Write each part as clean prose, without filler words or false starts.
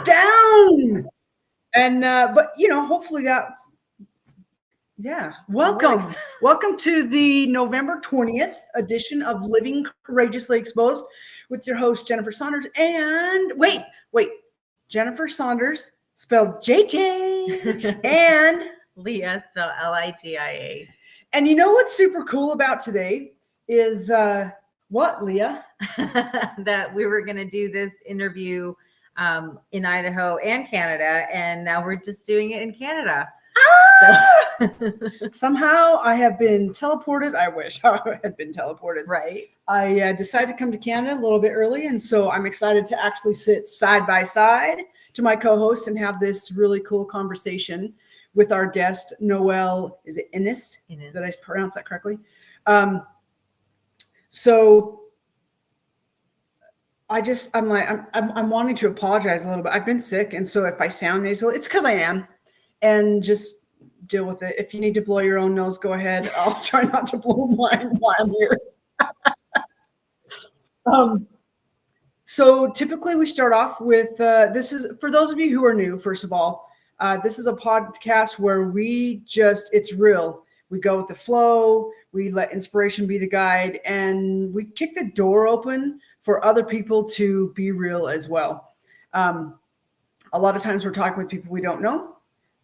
shut down. And but hopefully that's welcome to the November 20th edition of Living Courageously Exposed with your host Jennifer Saunders. And wait, Jennifer Saunders spelled JJ and Leah spelled Ligia. And you know what's super cool about today is what, Leah? That we were going to do this interview in Idaho and Canada, and now we're just doing it in Canada. So. Somehow I have been teleported. I wish I had been teleported. Right. I decided to come to Canada a little bit early, and so I'm excited to actually sit side by side to my co-host and have this really cool conversation with our guest, Noel. Is it Inniss? Inniss. Did I pronounce that correctly? So I'm wanting to apologize a little bit. I've been sick, and so if I sound nasal, it's because I am, and just deal with it. If you need to blow your own nose, go ahead. I'll try not to blow mine while I'm here. So typically we start off with this is for those of you who are new. First of all, this is a podcast where it's real. We go with the flow. We let inspiration be the guide, and we kick the door open for other people to be real as well. A lot of times we're talking with people we don't know.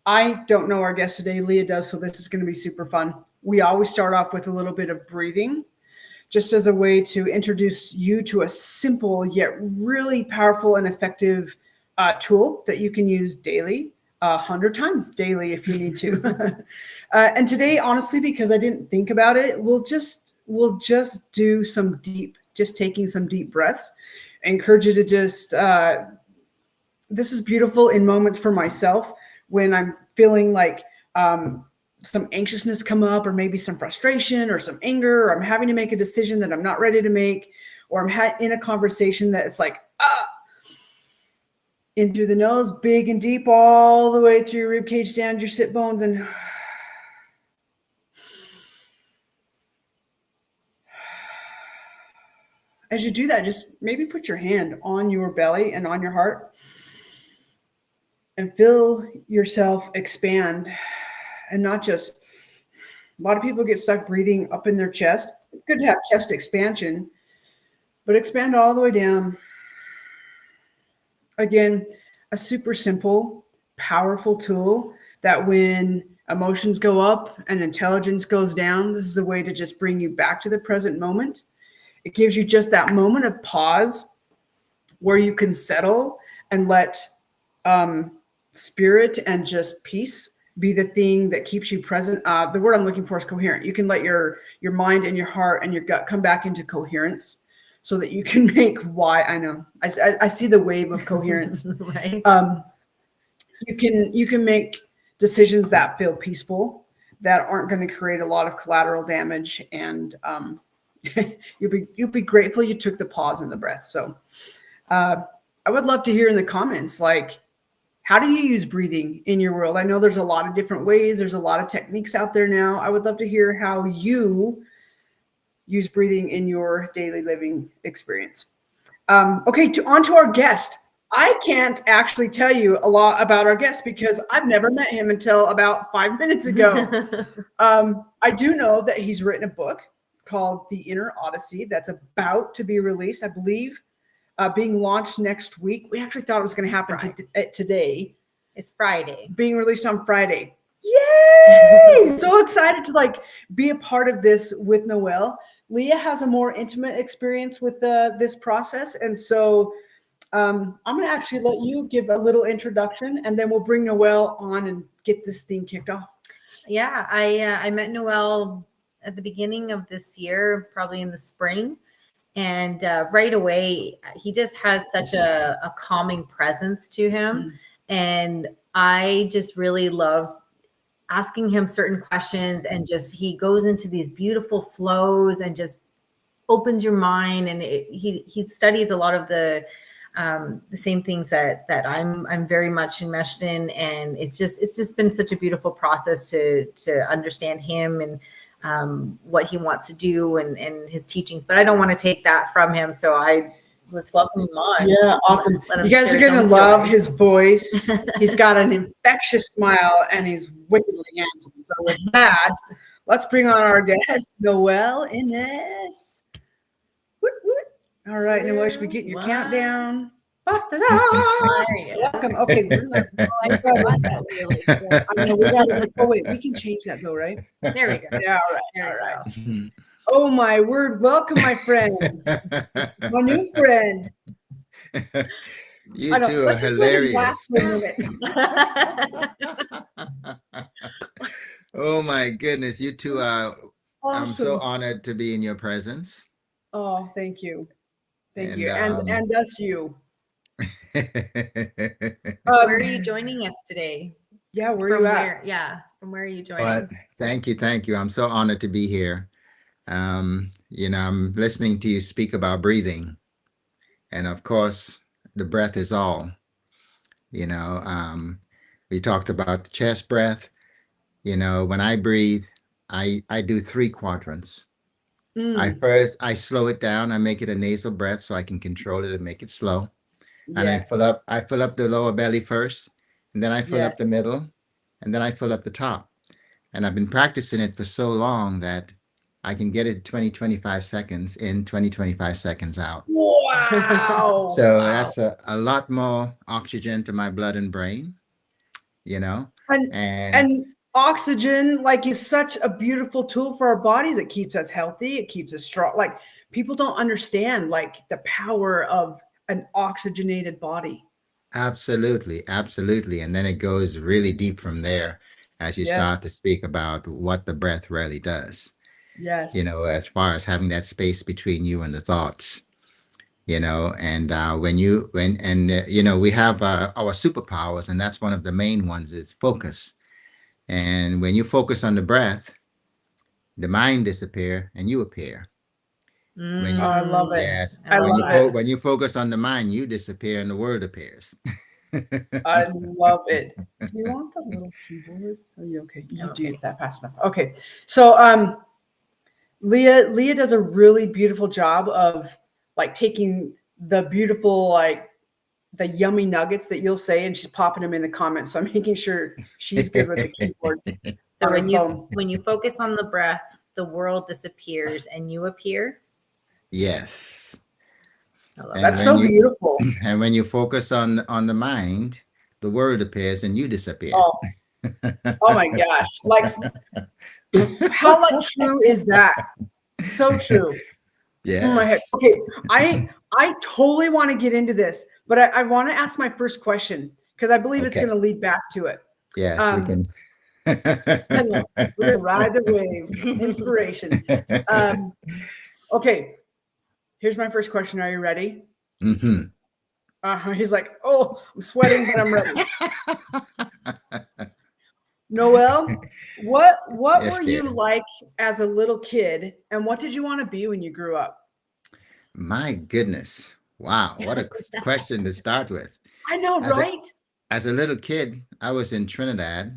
I don't know our guest today. Leah does, so this is going to be super fun. We always start off with a little bit of breathing, just as a way to introduce you to a simple yet really powerful and effective tool that you can use daily, 100 times daily if you need to. And today, honestly, because I didn't think about it, we'll just do taking some deep breaths. I encourage you to just, this is beautiful in moments for myself when I'm feeling like some anxiousness come up, or maybe some frustration or some anger, or I'm having to make a decision that I'm not ready to make, or I'm in a conversation that it's like, in through the nose, big and deep, all the way through your rib cage down to your sit bones, and as you do that, just maybe put your hand on your belly and on your heart and feel yourself expand. And not just, a lot of people get stuck breathing up in their chest. It's good to have chest expansion, but expand all the way down. Again, a super simple, powerful tool that when emotions go up and intelligence goes down, this is a way to just bring you back to the present moment. It gives you just that moment of pause where you can settle and let spirit and just peace be the thing that keeps you present. The word I'm looking for is coherent. You can let your mind and your heart and your gut come back into coherence so that you can make I see the wave of coherence. Right. You can make decisions that feel peaceful, that aren't going to create a lot of collateral damage, and you'll be grateful you took the pause and the breath. So I would love to hear in the comments, like, how do you use breathing in your world? I know there's a lot of different ways. There's a lot of techniques out there now. I would love to hear how you use breathing in your daily living experience. Okay, on to our guest. I can't actually tell you a lot about our guest because I've never met him until about 5 minutes ago. I do know that he's written a book called The Inner Odyssey that's about to be released, I believe. Being launched next week. We actually thought it was going to happen today. It's Friday. Being released on Friday. Yay! So excited to be a part of this with Noel. Leah has a more intimate experience with this process, and so I'm going to actually let you give a little introduction, and then we'll bring Noel on and get this thing kicked off. Yeah, I met Noel at the beginning of this year, probably in the spring. And right away, he just has such a calming presence to him. And I just really love asking him certain questions, and just he goes into these beautiful flows and just opens your mind. And he studies a lot of the same things that I'm very much enmeshed in. And it's just been such a beautiful process to understand him and what he wants to do and his teachings, but I don't want to take that from him. So I let's welcome him on. Yeah, awesome. Let him You guys share are his going to own love story. his voice. He's got an infectious smile and he's wickedly handsome. So with that, let's bring on our guest, Noel Inniss. Woot, woot. All right, Noel, should we get your countdown? Welcome. Okay, I forgot that really. I know we got to. Oh wait, we can change that though, right? There we go. Yeah, all right, There all we right. go. Oh my word! Welcome, my friend, my new friend. You I know. two are Let's just let him laugh hilarious. for a minute. Oh my goodness, you two are. I'm so Awesome. honored to be in your presence. Oh, thank you, thank And you, and us you. Where are you joining us today? Yeah, where From you where? at? Yeah, from where are you joining? but thank you. I'm so honored to be here. I'm listening to you speak about breathing, and of course, the breath is all. You know, we talked about the chest breath. When I breathe, I do 3 quadrants. I slow it down. I make it a nasal breath so I can control it and make it slow. And Yes. I fill up the lower belly first, and then I fill up the middle, and then I fill up the top. And I've been practicing it for so long that I can get it 20-25 seconds in, 20-25 seconds out. Wow. So that's a lot more oxygen to my blood and brain, And and oxygen, like, is such a beautiful tool for our bodies. It keeps us healthy. It keeps us strong. Like, people don't understand like the power of an oxygenated body. absolutely. And then it goes really deep from there as you start to speak about what the breath really does. Yes. As far as having that space between you and the thoughts, and we have our superpowers, and that's one of the main ones is focus. And when you focus on the breath, the mind disappear and you appear. I love it. Yes. I love it. When you focus on the mind, you disappear and the world appears. I love it. Do you want the little keyboard? Are you okay? You do that fast enough. Okay. So Leah does a really beautiful job of like taking the beautiful, like the yummy nuggets that you'll say, and she's popping them in the comments. So I'm making sure she's good with the keyboard. So when you focus on the breath, the world disappears and you appear. Yes. That's so beautiful. And when you focus on the mind, the world appears and you disappear. Oh my gosh. Like, how like true is that? So true. Yes. Oh my head. Okay. I totally want to get into this, but I want to ask my first question because I believe it's going to lead back to it. Yes, we can. We're gonna ride the wave. Inspiration. Okay. Here's my first question. Are you ready? Mm-hmm. He's like, oh, I'm sweating, but I'm ready. Noel, what were you like as a little kid, and what did you want to be when you grew up? My goodness. Wow. What a question to start with. I know, right? As a little kid, I was in Trinidad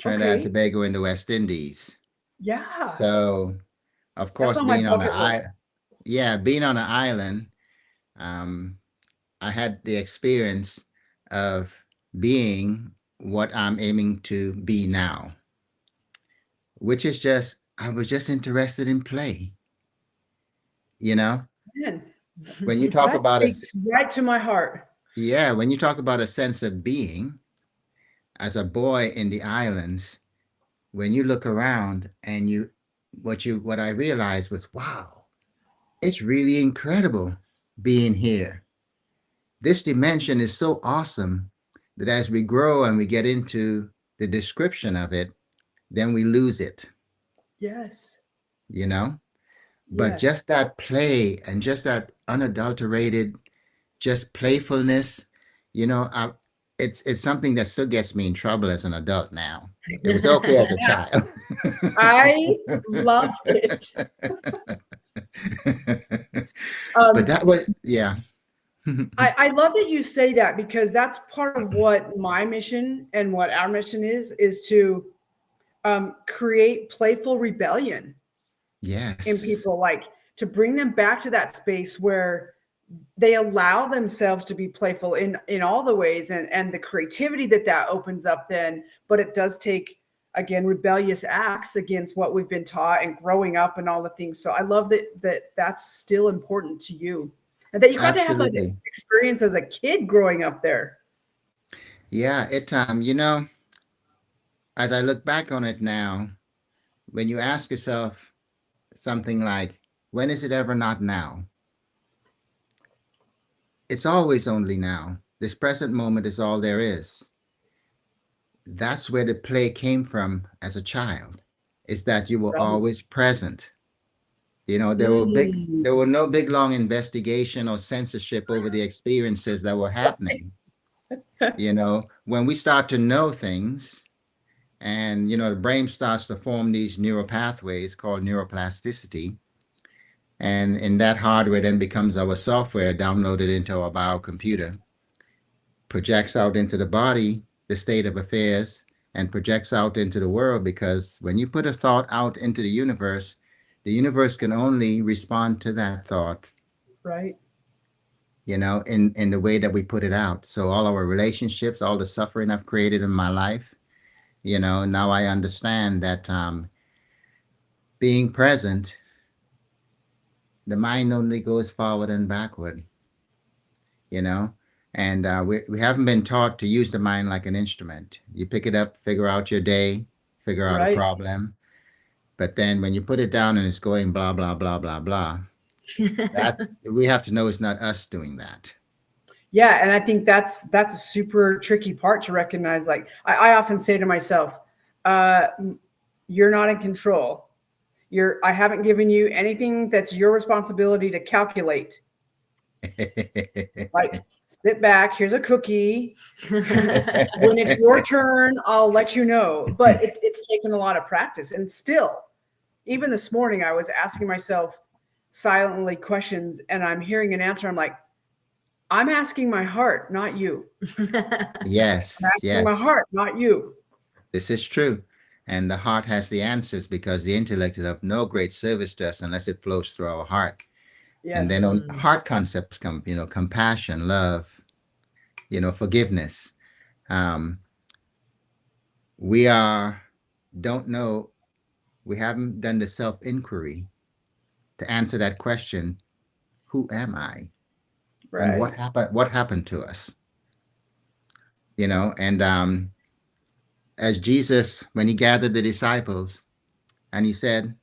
and Tobago in the West Indies. Yeah. So, of course, being on an island, I had the experience of being what I'm aiming to be now, which is I was just interested in play. Man, when you talk about it, speaks right to my heart. Yeah, when you talk about a sense of being, as a boy in the islands, when you look around and what I realized was, wow, it's really incredible being here. This dimension is so awesome that as we grow and we get into the description of it, then we lose it. Yes. But just that play and just that unadulterated, just playfulness, it's something that still gets me in trouble as an adult now. It was okay as a child. I love it. But that was, yeah. I love that you say that, because that's part of what my mission and what our mission is to create playful rebellion. Yes. In people, like to bring them back to that space where they allow themselves to be playful in all the ways, and the creativity that opens up then. But it does take, again, rebellious acts against what we've been taught and growing up and all the things. So I love that's still important to you, and that you got to have that Absolutely. experience as a kid growing up there. Yeah, as I look back on it now, when you ask yourself something like, when is it ever not now? It's always only now. This present moment is all there is. That's where the play came from as a child, is that you were Right. always present. Mm. There were no big long investigation or censorship over the experiences that were happening. When we start to know things, and the brain starts to form these neural pathways called neuroplasticity, and in that hardware then becomes our software downloaded into our biocomputer, projects out into the body the state of affairs, and projects out into the world, because when you put a thought out into the universe can only respond to that thought, Right. in the way that we put it out. So all our relationships, all the suffering I've created in my life, now I understand that being present, the mind only goes forward and backward, you know and we haven't been taught to use the mind like an instrument. You pick it up, figure out your day, figure out a Right. problem, but then when you put it down and it's going blah blah blah blah blah, that we have to know it's not us doing that. Yeah, and I think that's a super tricky part to recognize. Like I often say to myself, uh, "You're not in control. I haven't given you anything that's your responsibility to calculate. Like, sit back. Here's a cookie. When it's your turn, I'll let you know." But it's taken a lot of practice, and still, even this morning, I was asking myself silently questions, and I'm hearing an answer. I'm like, I'm asking my heart, not you. I'm Yes, asking my yes, heart, not you. this is true. And the heart has the answers, because the intellect is of no great service to us unless it flows through our heart. And then Yes. on heart concepts come, compassion, love, forgiveness. Um, we don't know, we haven't done the self inquiry to answer that question: who am I? And Right. what happened to us? And as Jesus, when he gathered the disciples and he said,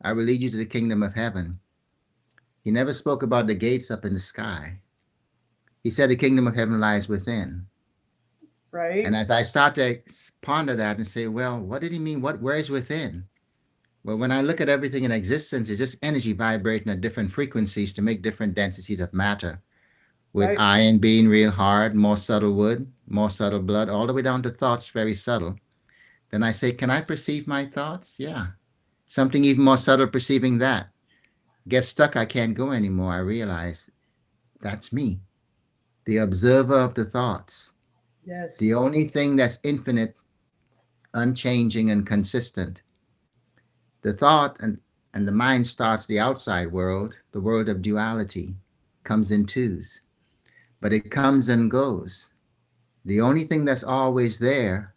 I will lead you to the kingdom of heaven, he never spoke about the gates up in the sky. He said the kingdom of heaven lies within. And Right. as I start to ponder that and say, well, what did he mean? Where is within? Well, when I look at everything in existence, it's just energy vibrating at different frequencies to make different densities of matter. With Right. iron being real hard, more subtle wood, more subtle blood, all the way down to thoughts very subtle. Then I say, can I perceive my thoughts? Yeah. Something even more subtle perceiving that. Get stuck, I can't go anymore. I realize that's me, the observer of the thoughts. Yes. The only thing that's infinite, unchanging, and consistent. The thought and the mind starts the outside world, the world of duality, comes in twos, but it comes and goes. The only thing that's always there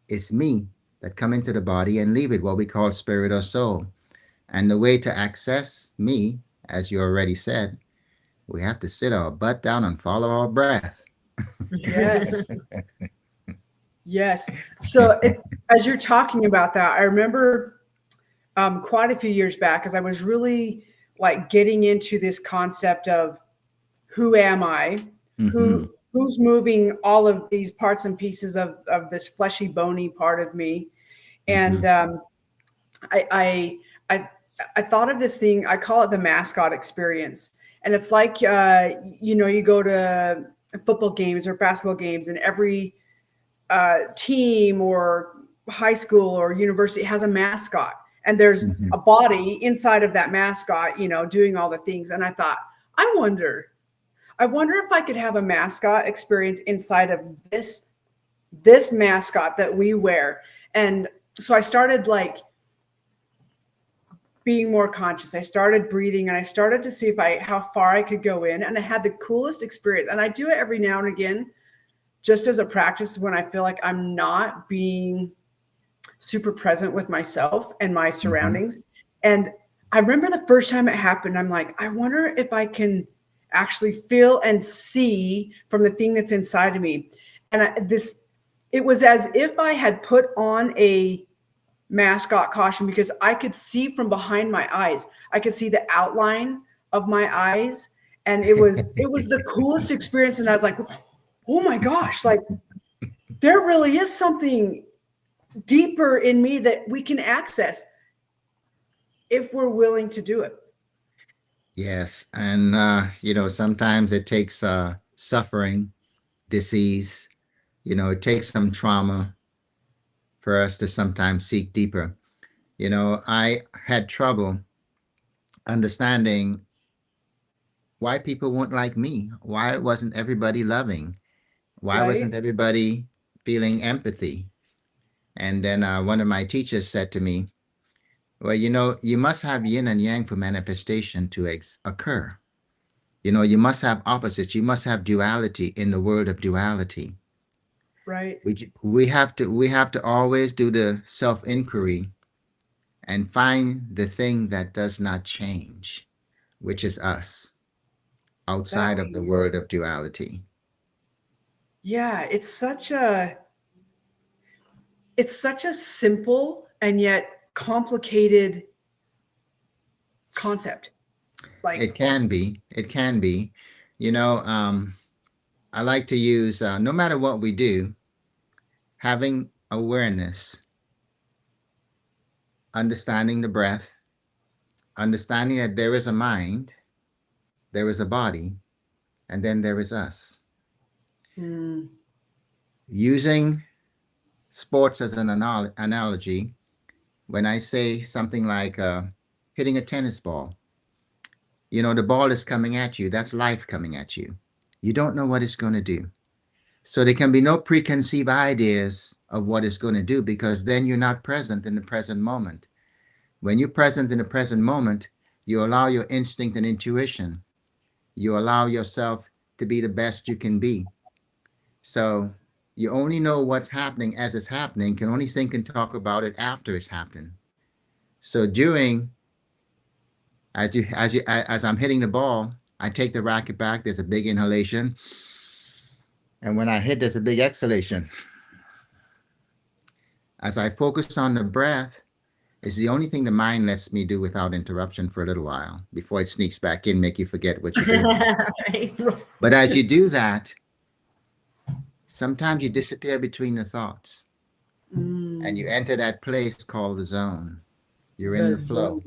is me, that come into the body and leave it, what we call spirit or soul. And the way to access me, as you already said, we have to sit our butt down and follow our breath. Yes. Yes. So as you're talking about that, I remember quite a few years back, as I was really like getting into this concept of who am I? Mm-hmm. Who's moving all of these parts and pieces of this fleshy, bony part of me? Mm-hmm. And I, I I thought of this thing. I call it the mascot experience, and it's like you go to football games or basketball games, and every team or high school or university has a mascot, and there's Mm-hmm. a body inside of that mascot, doing all the things. And I thought, I wonder if I could have a mascot experience inside of this mascot that we wear. And so I started like being more conscious. I started breathing, and I started to see how far I could go in. And I had the coolest experience. And I do it every now and again, just as a practice when I feel like I'm not being super present with myself and my surroundings. And I remember the first time it happened, I'm like, I wonder if I can actually feel and see from the thing that's inside of me. And it was as if I had put on a mascot costume, because I could see from behind my eyes. I could see the outline of my eyes. And it was the coolest experience. And I was like, oh my gosh, like there really is something deeper in me that we can access if we're willing to do it. Yes. And, sometimes it takes suffering, disease, it takes some trauma for us to sometimes seek deeper. I had trouble understanding why people weren't like me. Why wasn't everybody loving? Why wasn't everybody feeling empathy? And then one of my teachers said to me, well, you must have yin and yang for manifestation to occur. You must have opposites. You must have duality in the world of duality. Right. We have to always do the self-inquiry and find the thing that does not change, which is us, outside of the world of duality. Yeah, it's such a simple and yet complicated concept. Like It can be. I like to use, no matter what we do, having awareness, understanding the breath, understanding that there is a mind, there is a body, and then there is us. Using sports as an analogy, when I say something like hitting a tennis ball, the ball is coming at you. That's life coming at you. You don't know what it's going to do. So there can be no preconceived ideas of what it's going to do, because then you're not present in the present moment. When you're present in the present moment, you allow your instinct and intuition. You allow yourself to be the best you can be. So you only know what's happening as it's happening, can only think and talk about it after it's happened. So as I'm hitting the ball, I take the racket back, there's a big inhalation. And when I hit, there's a big exhalation. As I focus on the breath, it's the only thing the mind lets me do without interruption for a little while before it sneaks back in, make you forget what you're doing. Right. But as you do that, sometimes you disappear between the thoughts and you enter that place called the zone. You're in the flow.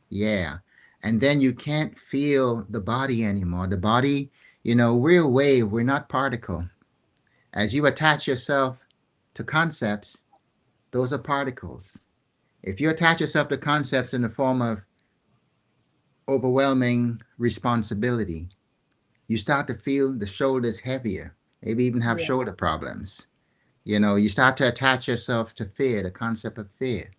Yeah. And then you can't feel the body anymore. The body, we're a wave, we're not particle. As you attach yourself to concepts, those are particles. If you attach yourself to concepts in the form of overwhelming responsibility, you start to feel the shoulders heavier, maybe even have shoulder problems. You start to attach yourself to fear, the concept of fear.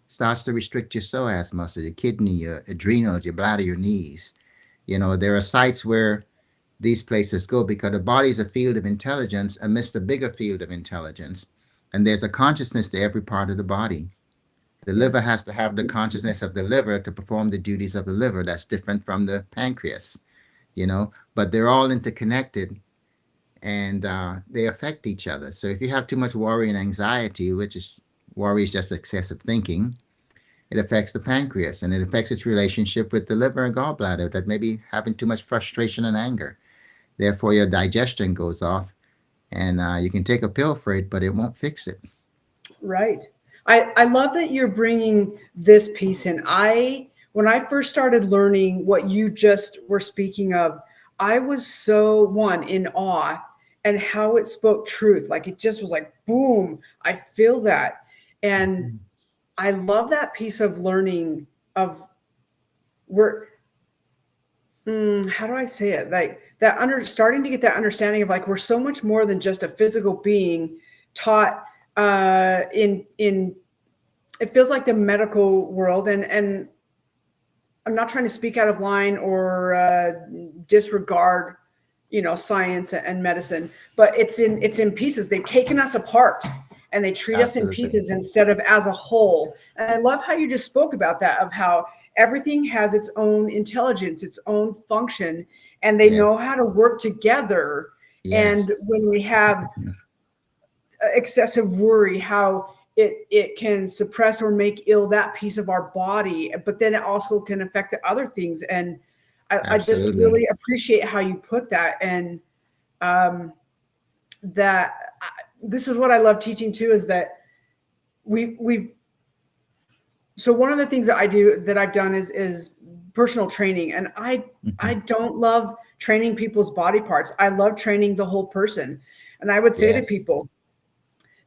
Starts to restrict your psoas muscle, your kidney, your adrenals, your bladder, your knees. There are sites where these places go because the body is a field of intelligence amidst a bigger field of intelligence. And there's a consciousness to every part of the body. The liver has to have the consciousness of the liver to perform the duties of the liver. That's different from the pancreas, but they're all interconnected and they affect each other. So if you have too much worry and anxiety, worry is just excessive thinking, it affects the pancreas and it affects its relationship with the liver and gallbladder that may be having too much frustration and anger. Therefore, your digestion goes off and you can take a pill for it, but it won't fix it. Right. I love that you're bringing this piece in. When I first started learning what you just were speaking of, I was so in awe and how it spoke truth. Like it just was like, boom, I feel that. And I love that piece of learning of how do I say it? Like that starting to get that understanding of like, we're so much more than just a physical being taught in it feels like the medical world and I'm not trying to speak out of line or disregard, science and medicine, but it's in pieces. They've taken us apart and they treat us in Absolutely. pieces instead of as a whole. And I love how you just spoke about that, of how everything has its own intelligence, its own function, and they know Yes. how to work together. And Yes. when we have excessive worry, how it can suppress or make ill that piece of our body, but then it also can affect the other things. And I just Absolutely. really appreciate how you put that. And this is what I love teaching too, is that so one of the things that I've done is personal training. And I don't love training people's body parts. I love training the whole person. And I would say to Yes. people,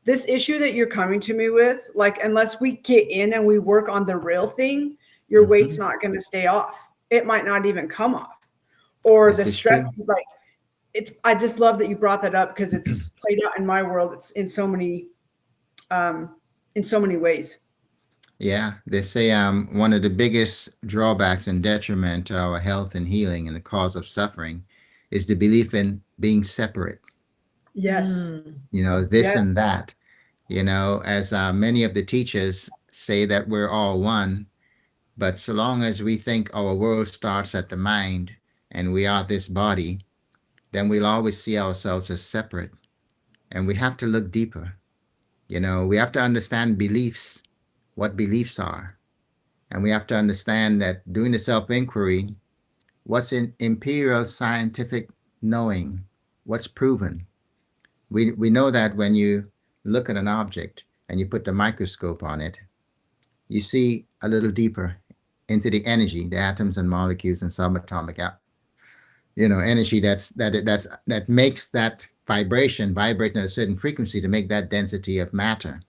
this issue that you're coming to me with, like, unless we get in and we work on the real thing, your weight's not going to stay off. It might not even come off. Or the This is stress, true. like, I just love that you brought that up, because it's played out in my world. It's in so many ways. Yeah, they say one of the biggest drawbacks and detriment to our health and healing and the cause of suffering is the belief in being separate. Yes. This and Yes. that. As many of the teachers say that we're all one, but so long as we think our world starts at the mind and we are this body, then we'll always see ourselves as separate. And we have to look deeper. We have to understand beliefs, what beliefs are. And we have to understand that doing the self-inquiry, what's in imperial scientific knowing, what's proven. We know that when you look at an object and you put the microscope on it, you see a little deeper into the energy, the atoms and molecules and subatomic energy that makes that vibration vibrate at a certain frequency to make that density of matter.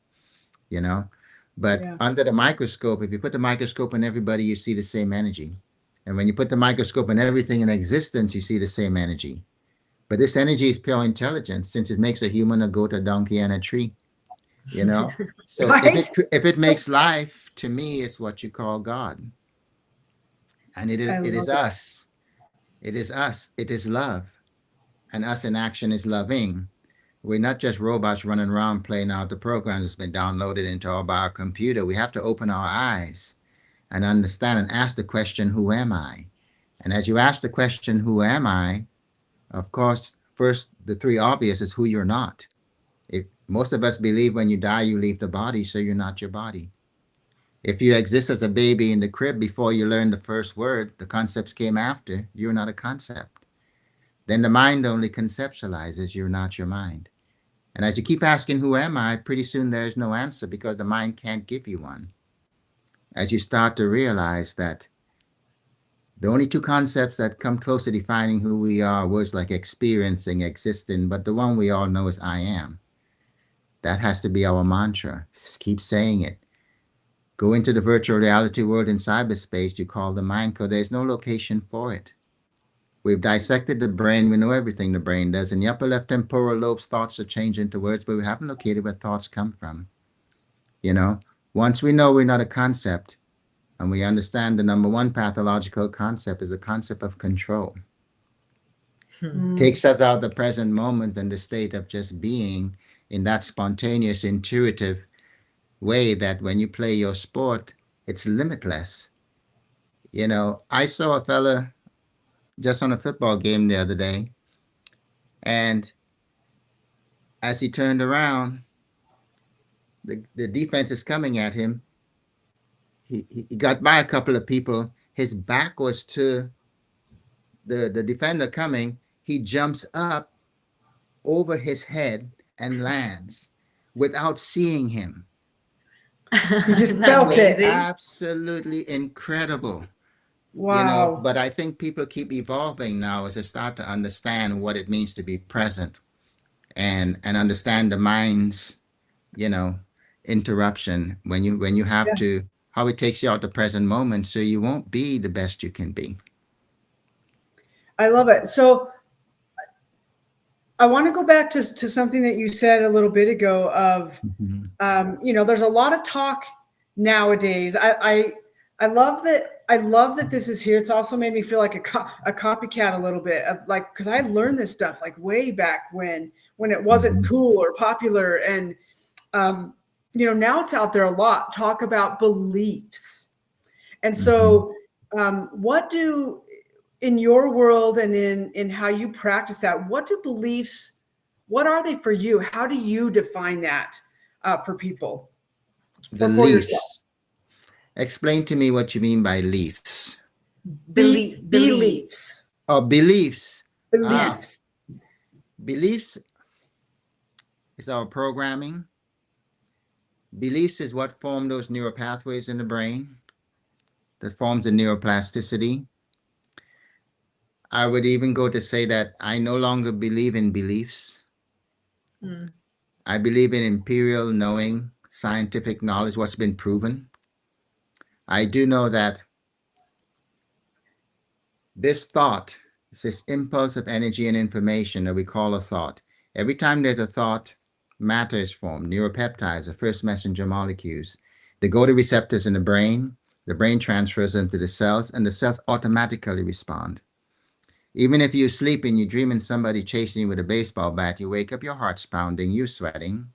But under the microscope, if you put the microscope on everybody, you see the same energy. And when you put the microscope on everything in existence, you see the same energy. But this energy is pure intelligence, since it makes a human, a goat, a donkey, and a tree. So Right? if it makes life, to me, it's what you call God. And it I is love it. us. It is us. It is love. And us in action is loving. We're not just robots running around playing out the programs that's been downloaded into our computer. We have to open our eyes and understand and ask the question, who am I? And as you ask the question, who am I? Of course, first, the three obvious is who you're not. If most of us believe when you die, you leave the body, so you're not your body. If you exist as a baby in the crib before you learn the first word, the concepts came after, you're not a concept. Then the mind only conceptualizes, you're not your mind. And as you keep asking, who am I? Pretty soon there's no answer, because the mind can't give you one. As you start to realize that the only two concepts that come close to defining who we are, words like experiencing, existing, but the one we all know is I am. That has to be our mantra. Keep saying it. Go into the virtual reality world in cyberspace you call the mind, because there's no location for it. We've dissected the brain. We know everything the brain does. In the upper left temporal lobes, thoughts are changed into words, but we haven't located where thoughts come from. Once we know we're not a concept, and we understand the number one pathological concept is the concept of control. Takes us out the present moment and the state of just being in that spontaneous, intuitive way that when you play your sport, it's limitless. I saw a fella just on a football game the other day, and as he turned around, the defense is coming at him. He got by a couple of people. His back was to the defender coming. He jumps up over his head and lands without seeing him. You just felt it. Absolutely incredible. Wow. But I think people keep evolving now as they start to understand what it means to be present and understand the mind's, interruption when you have to, how it takes you out the present moment, so you won't be the best you can be. I love it. So I want to go back to something that you said a little bit ago of, there's a lot of talk nowadays. I love that I love that this is here. It's also made me feel like a copycat a little bit of like, because I learned this stuff like way back when it wasn't cool or popular. And, now it's out there a lot. Talk about beliefs. And so what do, in your world and in how you practice that, what are they for you? How do you define that for people? Beliefs. Explain to me what you mean by leaves. Beliefs. Oh, beliefs. Beliefs. Beliefs is our programming. Beliefs is what form those neural pathways in the brain that forms the neuroplasticity. I would even go to say that I no longer believe in beliefs. I believe in empirical knowing, scientific knowledge, what's been proven. I do know that this thought, this impulse of energy and information that we call a thought, every time there's a thought, matter is formed, neuropeptides, the first messenger molecules. They go to receptors in the brain transfers into the cells, and the cells automatically respond. Even if you're sleeping, you're dreaming somebody chasing you with a baseball bat, you wake up, your heart's pounding, you're sweating.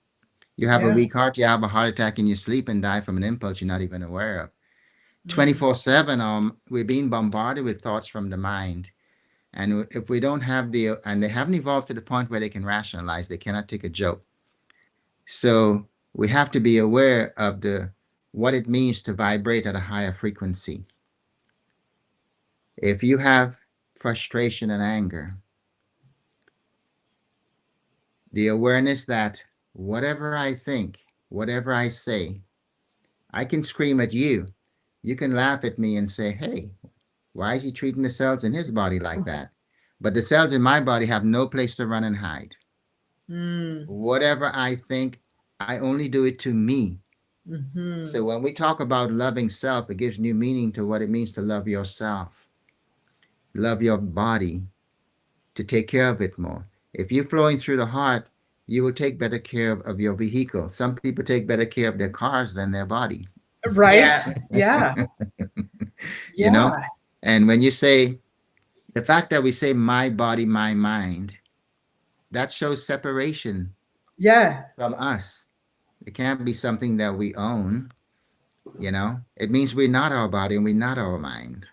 You have a weak heart, you have a heart attack in your sleep and die from an impulse you're not even aware of. 24/7, we're being bombarded with thoughts from the mind. And if we don't have and they haven't evolved to the point where they can rationalize, they cannot take a joke. So we have to be aware of what it means to vibrate at a higher frequency. If you have frustration and anger, the awareness that whatever I think, whatever I say, I can scream at you. You can laugh at me and say, hey, why is he treating the cells in his body like that? But the cells in my body have no place to run and hide. Whatever I think, I only do it to me. So when we talk about loving self, it gives new meaning to what it means to love yourself. Love your body, to take care of it more. If you're flowing through the heart, you will take better care of your vehicle. Some people take better care of their cars than their body. Right? Yeah. You know? And when you say, the fact that we say my body, my mind, that shows separation from us. It can't be something that we own. It means we're not our body and we're not our mind.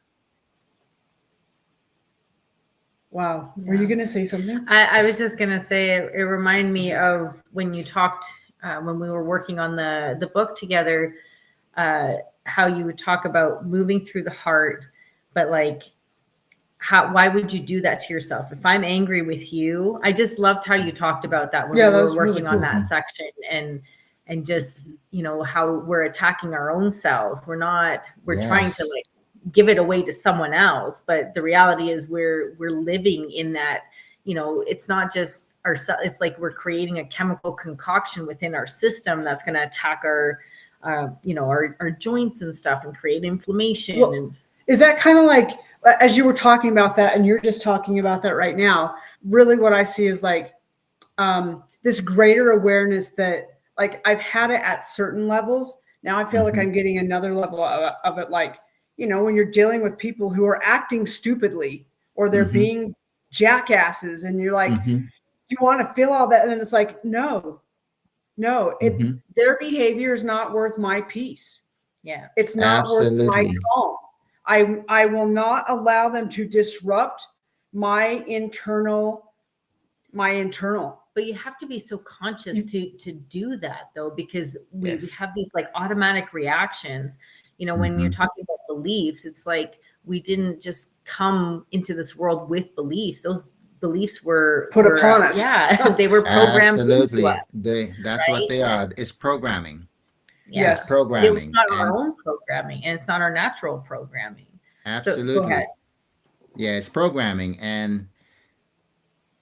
Wow. Were you going to say something? I was just going to say, it reminded me of when you talked, when we were working on the book together, how you would talk about moving through the heart, but like, why would you do that to yourself? If I'm angry with you, I just loved how you talked about that when we were working on that section, and just, how we're attacking our own selves. We're trying to like give it away to someone else, but the reality is we're living in that, it's not just ourselves. It's like we're creating a chemical concoction within our system that's going to attack our joints and stuff and create inflammation. Well, is that kind of like, as you were talking about that, and you're just talking about that right now, really what I see is like this greater awareness that like I've had it at certain levels. Now I feel like I'm getting another level of it. Like, when you're dealing with people who are acting stupidly or they're being jackasses, and you're like, you want to feel all that. And then it's like, no, their behavior is not worth my peace. Yeah. It's not worth my calm. I will not allow them to disrupt my internal. But you have to be so conscious to do that, though, because we have these like automatic reactions. When you're talking about beliefs, it's like we didn't just come into this world with beliefs. Those beliefs were put upon us. Yeah, they were programmed. Absolutely. That's right? What they are. It's programming. Yes. It's programming. It's not our own programming, and it's not our natural programming. Absolutely. So, yeah, it's programming, and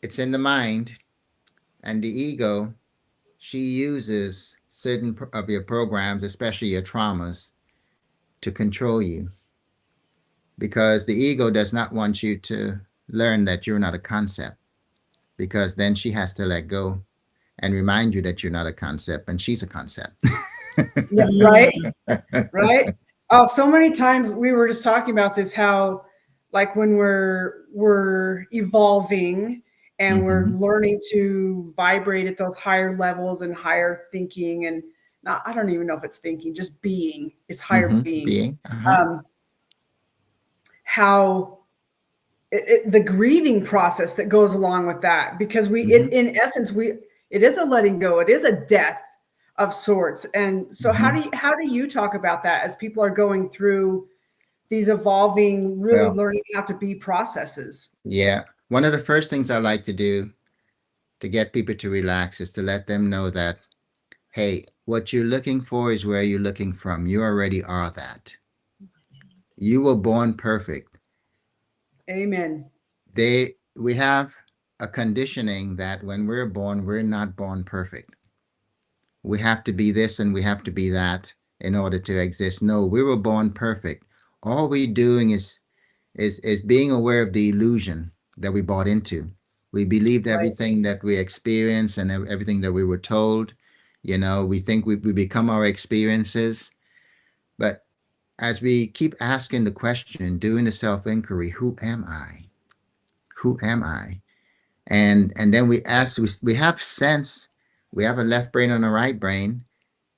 it's in the mind, and the ego, she uses certain of your programs, especially your traumas, to control you, because the ego does not want you to learn that you're not a concept, because then she has to let go and remind you that you're not a concept and she's a concept. Yeah, right. Oh, so many times we were just talking about this, how like when we're evolving and we're Mhm. learning to vibrate at those higher levels and higher thinking, and not, I don't even know if it's thinking, just being, it's higher Mhm. being. Being. Uh-huh. How the grieving process that goes along with that, because Mhm. in essence, it is a letting go, it is a death of sorts. And so Mhm. how do you talk about that as people are going through these evolving, really Well, learning how to be processes? yeah. One of the first things I like to do to get people to relax is to let them know that, hey, what you're looking for is where you're looking from. You already are that. You were born perfect. Amen. We have a conditioning that when we're born, we're not born perfect. We have to be this and we have to be that in order to exist. No, we were born perfect. All we're doing is being aware of the illusion that we bought into. We believed Right. everything that we experienced and everything that we were told. We think we become our experiences. But as we keep asking the question, doing the self-inquiry, who am I? Who am I? And then we ask, we have sense, we have a left brain and a right brain.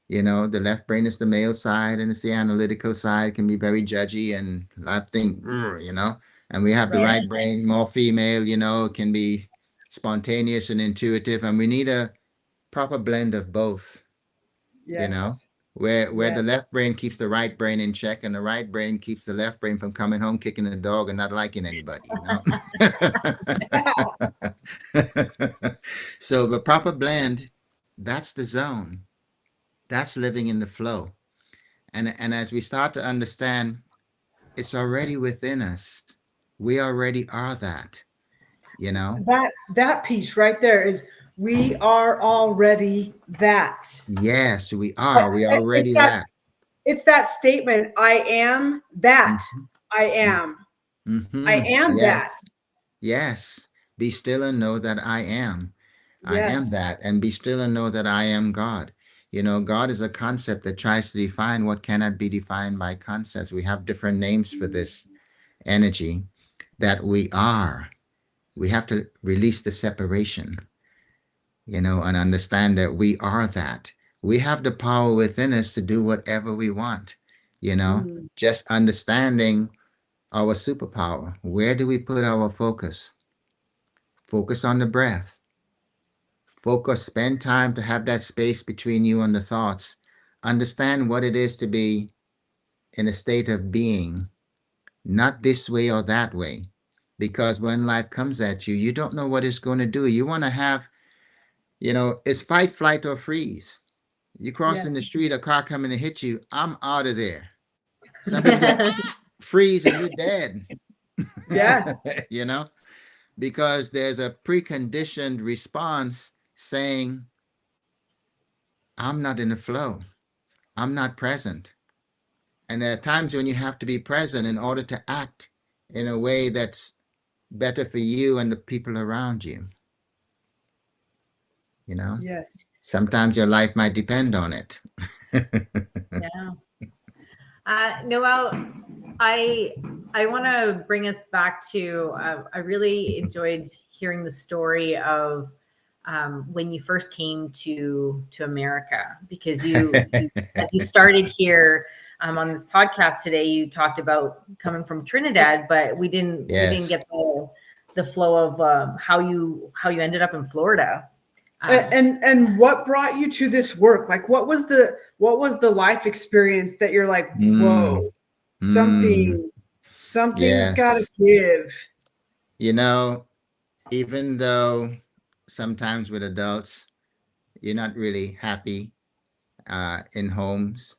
The left brain is the male side and it's the analytical side, can be very judgy and I think, and we have the Right. right brain, more female, can be spontaneous and intuitive. And we need a proper blend of both, you know, Yes. where Yes. the left brain keeps the right brain in check and the right brain keeps the left brain from coming home, kicking the dog and not liking anybody. So the proper blend, that's the zone. That's living in the flow. And as we start to understand, it's already within us. We already are that, you know? That piece right there is, we are already that. Yes, we But are. We it's already that that. it's that statement, I am that. Mhm. I am. I Mhm. am that. Yes. Yes. Be still and know that I am. I am Yes. that. And be still and know that I am God. God is a concept that tries to define what cannot be defined by concepts. We have different names for this energy that we are. We have to release the separation, and understand that we are that. We have the power within us to do whatever we want, Mm, just understanding our superpower. Where do we put our focus? Focus on the breath. Focus, spend time to have that space between you and the thoughts. Understand what it is to be in a state of being, not this way or that way. Because when life comes at you, you don't know what it's going to do. You want to have, it's fight, flight, or freeze. You crossing the yes. street, a car coming to hit you, I'm out of there. Some people go, freeze, and you're dead. Yeah. you know, because there's a preconditioned response saying, I'm not in the flow. I'm not present. And there are times when you have to be present in order to act in a way that's better for you and the people around you. You know, Yes. sometimes your life might depend on it. Yeah. Noel, I I want to bring us back to. I really enjoyed hearing the story of when you first came to America, because you as you started here on this podcast today, you talked about coming from Trinidad, but we didn't Yes. get the flow of how you ended up in Florida. Um, And what brought you to this work? Like, what was the life experience that you're like, Mm, whoa, mm, something's got to yes. give. You know, even though sometimes with adults, you're not really happy in homes,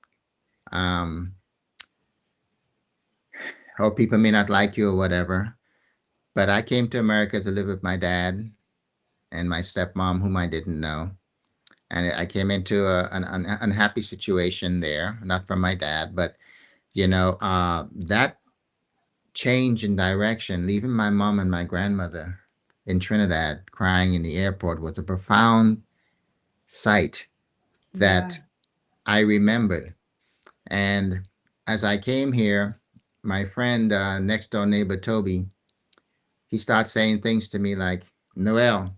um, or people may not like you or whatever. But I came to America to live with my dad and my stepmom, whom I didn't know. And I came into an unhappy situation there, not from my dad, but, that change in direction, leaving my mom and my grandmother in Trinidad crying in the airport, was a profound sight Yeah. that I remembered. And as I came here, my friend, next door neighbor Toby, he starts saying things to me like, Noel,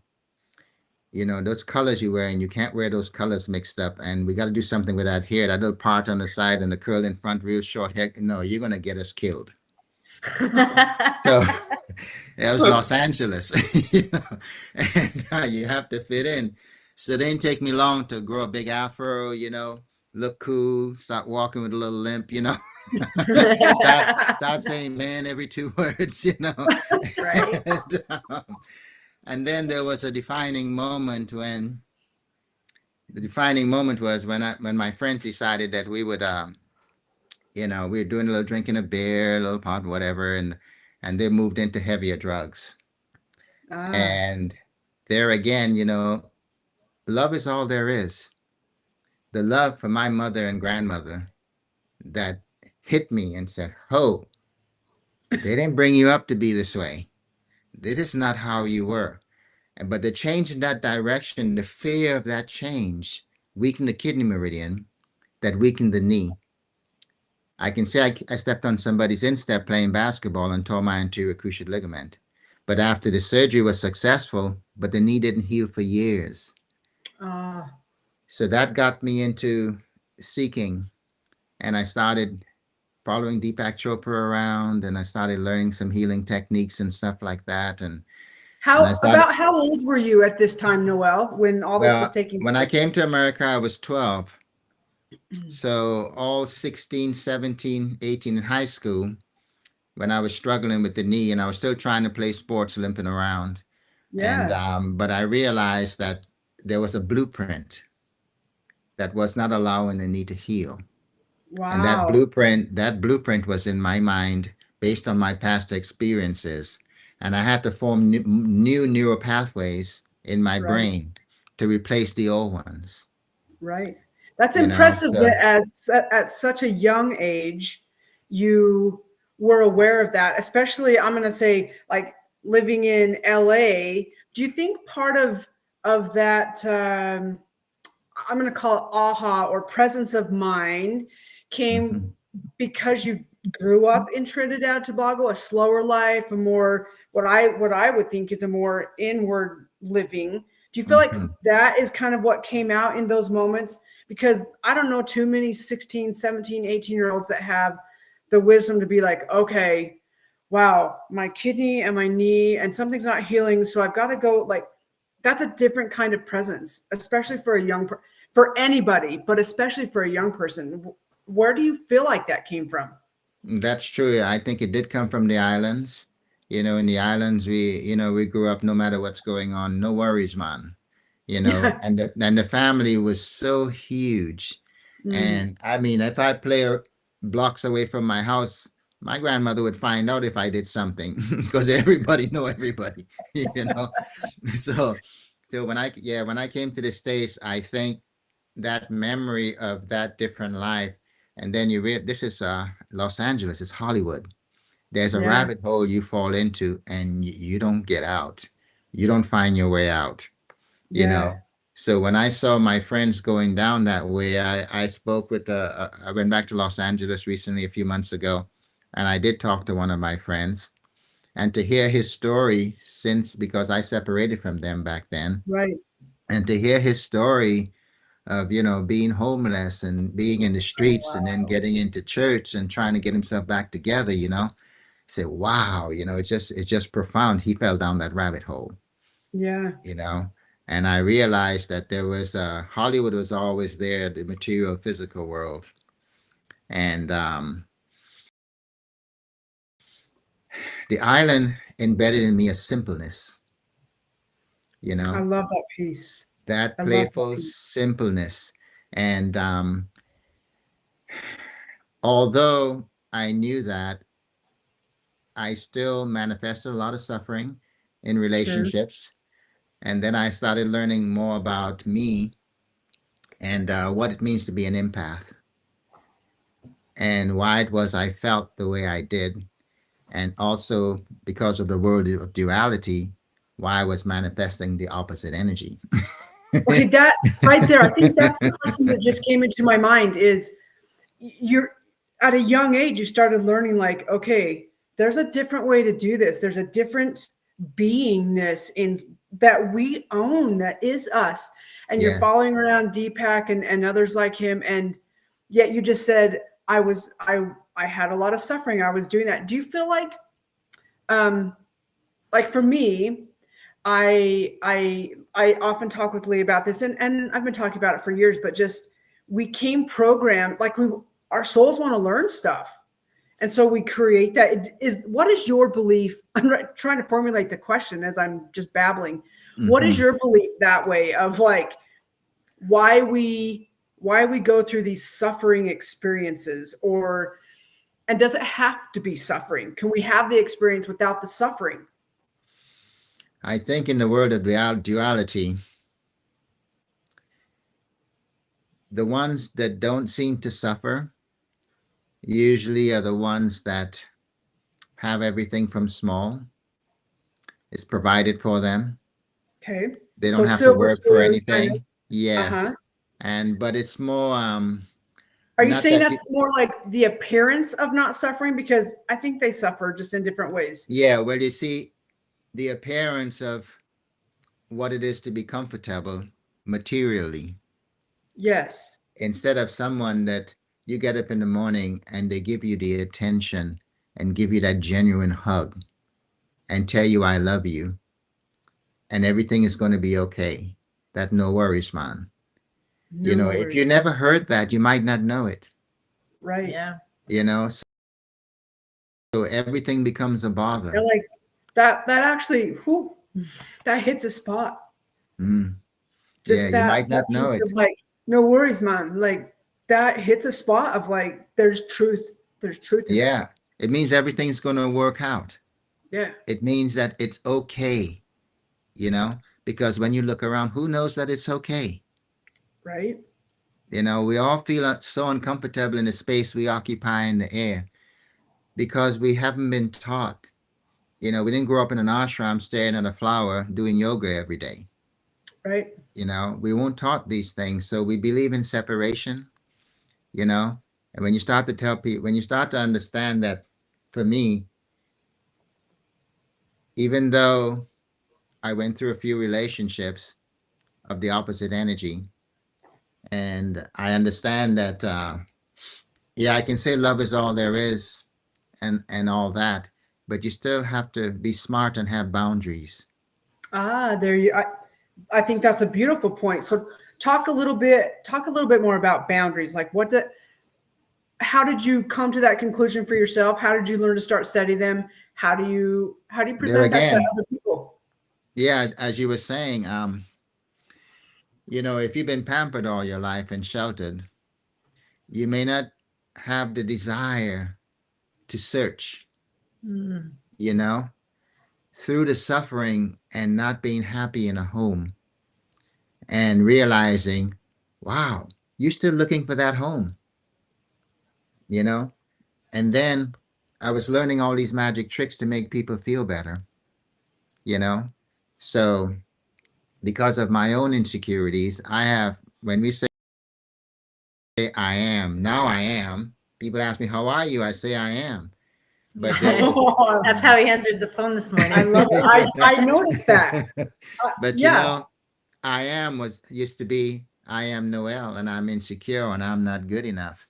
you know, those colors you wear, and you can't wear those colors mixed up. And we got to do something with that hair, that little part on the side and the curl in front, real short hair. No, you're going to get us killed. So it was Los Angeles, you know, and you have to fit in. So it didn't take me long to grow a big afro, you know, look cool, start walking with a little limp, you know, start saying man every 2 words, you know. Right. And then there was a defining moment when the defining moment was when my friends decided that we would you know, we were doing a little drinking of beer, a little pot, whatever, and they moved into heavier drugs. And there again, you know, love is all there is. The love for my mother and grandmother that hit me and said, "Ho, they didn't bring you up to be this way. This is not how you were." But the change in that direction, the fear of that change, weakened the kidney meridian, that weakened the knee. I can say I stepped on somebody's instep playing basketball and tore my anterior cruciate ligament. But after the surgery was successful, but the knee didn't heal for years. So that got me into seeking, and I started following Deepak Chopra around, and I started learning some healing techniques and stuff like that. And How old were you at this time, Noel, when all this was taking place? When I came to America, I was 12. So all 16, 17, 18 in high school, when I was struggling with the knee, and I was still trying to play sports, limping around. Yeah. And but I realized that there was a blueprint that was not allowing the knee to heal. Wow. And that blueprint was in my mind based on my past experiences. And I had to form new neural pathways in my brain to replace the old ones. Right. That's impressive that at such a young age, you were aware of that, especially, I'm going to say, like living in LA. Do you think part of that, I'm going to call it aha or presence of mind, came because you grew up in Trinidad and Tobago, a slower life, a more, what I would think is a more inward living? Do you feel like that is kind of what came out in those moments? Because I don't know too many 16, 17, 18-year-olds that have the wisdom to be like, okay, wow, my kidney and my knee and something's not healing, so I've got to go. Like, that's a different kind of presence, especially for for anybody, but especially for a young person. Where do you feel like that came from? That's true. I think it did come from the islands. You know, in the islands, we grew up no matter what's going on, no worries, man. You know, and the family was so huge. And I mean, if I play blocks away from my house, my grandmother would find out if I did something because everybody know everybody, you know. So when I came to the States, I think that memory of that different life, and then this is Los Angeles, it's Hollywood. There's a rabbit hole you fall into and you don't get out. You don't find your way out, you know. So when I saw my friends going down that way, I spoke with I went back to Los Angeles recently, a few months ago, and I did talk to one of my friends, and to hear his story, because I separated from them back then, and to hear his story of, you know, being homeless and being in the streets and then getting into church and trying to get himself back together, you know, I said, wow, you know, it's just profound. He fell down that rabbit hole. You know, and I realized that there was Hollywood was always there, the material physical world. And the island embedded in me a simpleness, you know. I love that piece. That playful simpleness. And although I knew that, I still manifested a lot of suffering in relationships. And then I started learning more about me and what it means to be an empath and why it was I felt the way I did. And also because of the world of duality, why I was manifesting the opposite energy. Okay, that right there, I think that's the question that just came into my mind is at a young age, you started learning like, okay, there's a different way to do this. There's a different beingness in that we own, that is us. And you're Yes. following around Deepak and others like him. And yet you just said, I had a lot of suffering. I was doing that. Do you feel like for me, I often talk with Leah about this, and I've been talking about it for years, but just we came programmed, like our souls want to learn stuff. And so we create that. What is your belief? I'm trying to formulate the question as I'm just babbling. What is your belief that way of like why we go through these suffering experiences, and does it have to be suffering? Can we have the experience without the suffering? I think in the world of duality, the ones that don't seem to suffer usually are the ones that have everything from small. It's provided for them. Okay. They So don't have to silver work for spoon kind anything. of. Yes. But it's more Are you not saying that that's more like the appearance of not suffering? Because I think they suffer just in different ways. yeah, well, you see, the appearance of what it is to be comfortable materially, Yes. instead of someone that you get up in the morning and they give you the attention and give you that genuine hug and tell you I love you and everything is going to be okay. That no worries, man. You No know, if you worries. never heard that, you might not know it. Right. Yeah. You know, so everything becomes a bother. They're like that actually, whew, that hits a spot. Mm. Just Yeah, you might that not know piece it. of like, no worries, man. Like that hits a spot of like, there's truth. There's truth in it. Yeah, it means everything's going to work out. Yeah. It means that it's okay, you know, because when you look around, who knows that it's okay? Right. You know, we all feel so uncomfortable in the space we occupy in the air because we haven't been taught. You know, we didn't grow up in an ashram staring at a flower doing yoga every day. Right. You know, we weren't taught these things. So we believe in separation, you know, and when you start to tell people, when you start to understand that, for me, even though I went through a few relationships of the opposite energy, and I understand that, yeah, I can say love is all there is and all that, but you still have to be smart and have boundaries. There you. I think that's a beautiful point. So talk a little bit more about boundaries. Like how did you come to that conclusion for yourself? How did you learn to start setting them? How do you There present that to again, other people? yeah, as you were saying, you know, if you've been pampered all your life and sheltered, you may not have the desire to search, you know, through the suffering and not being happy in a home and realizing, wow, you're still looking for that home, you know? And then I was learning all these magic tricks to make people feel better, you know? So because of my own insecurities, I have, when we say I am, now I am, people ask me, how are you? I say I am. But there was That's how he answered the phone this morning. I love it. I noticed that. But you Yeah. know, I am used to be I am Noel and I'm insecure and I'm not good enough.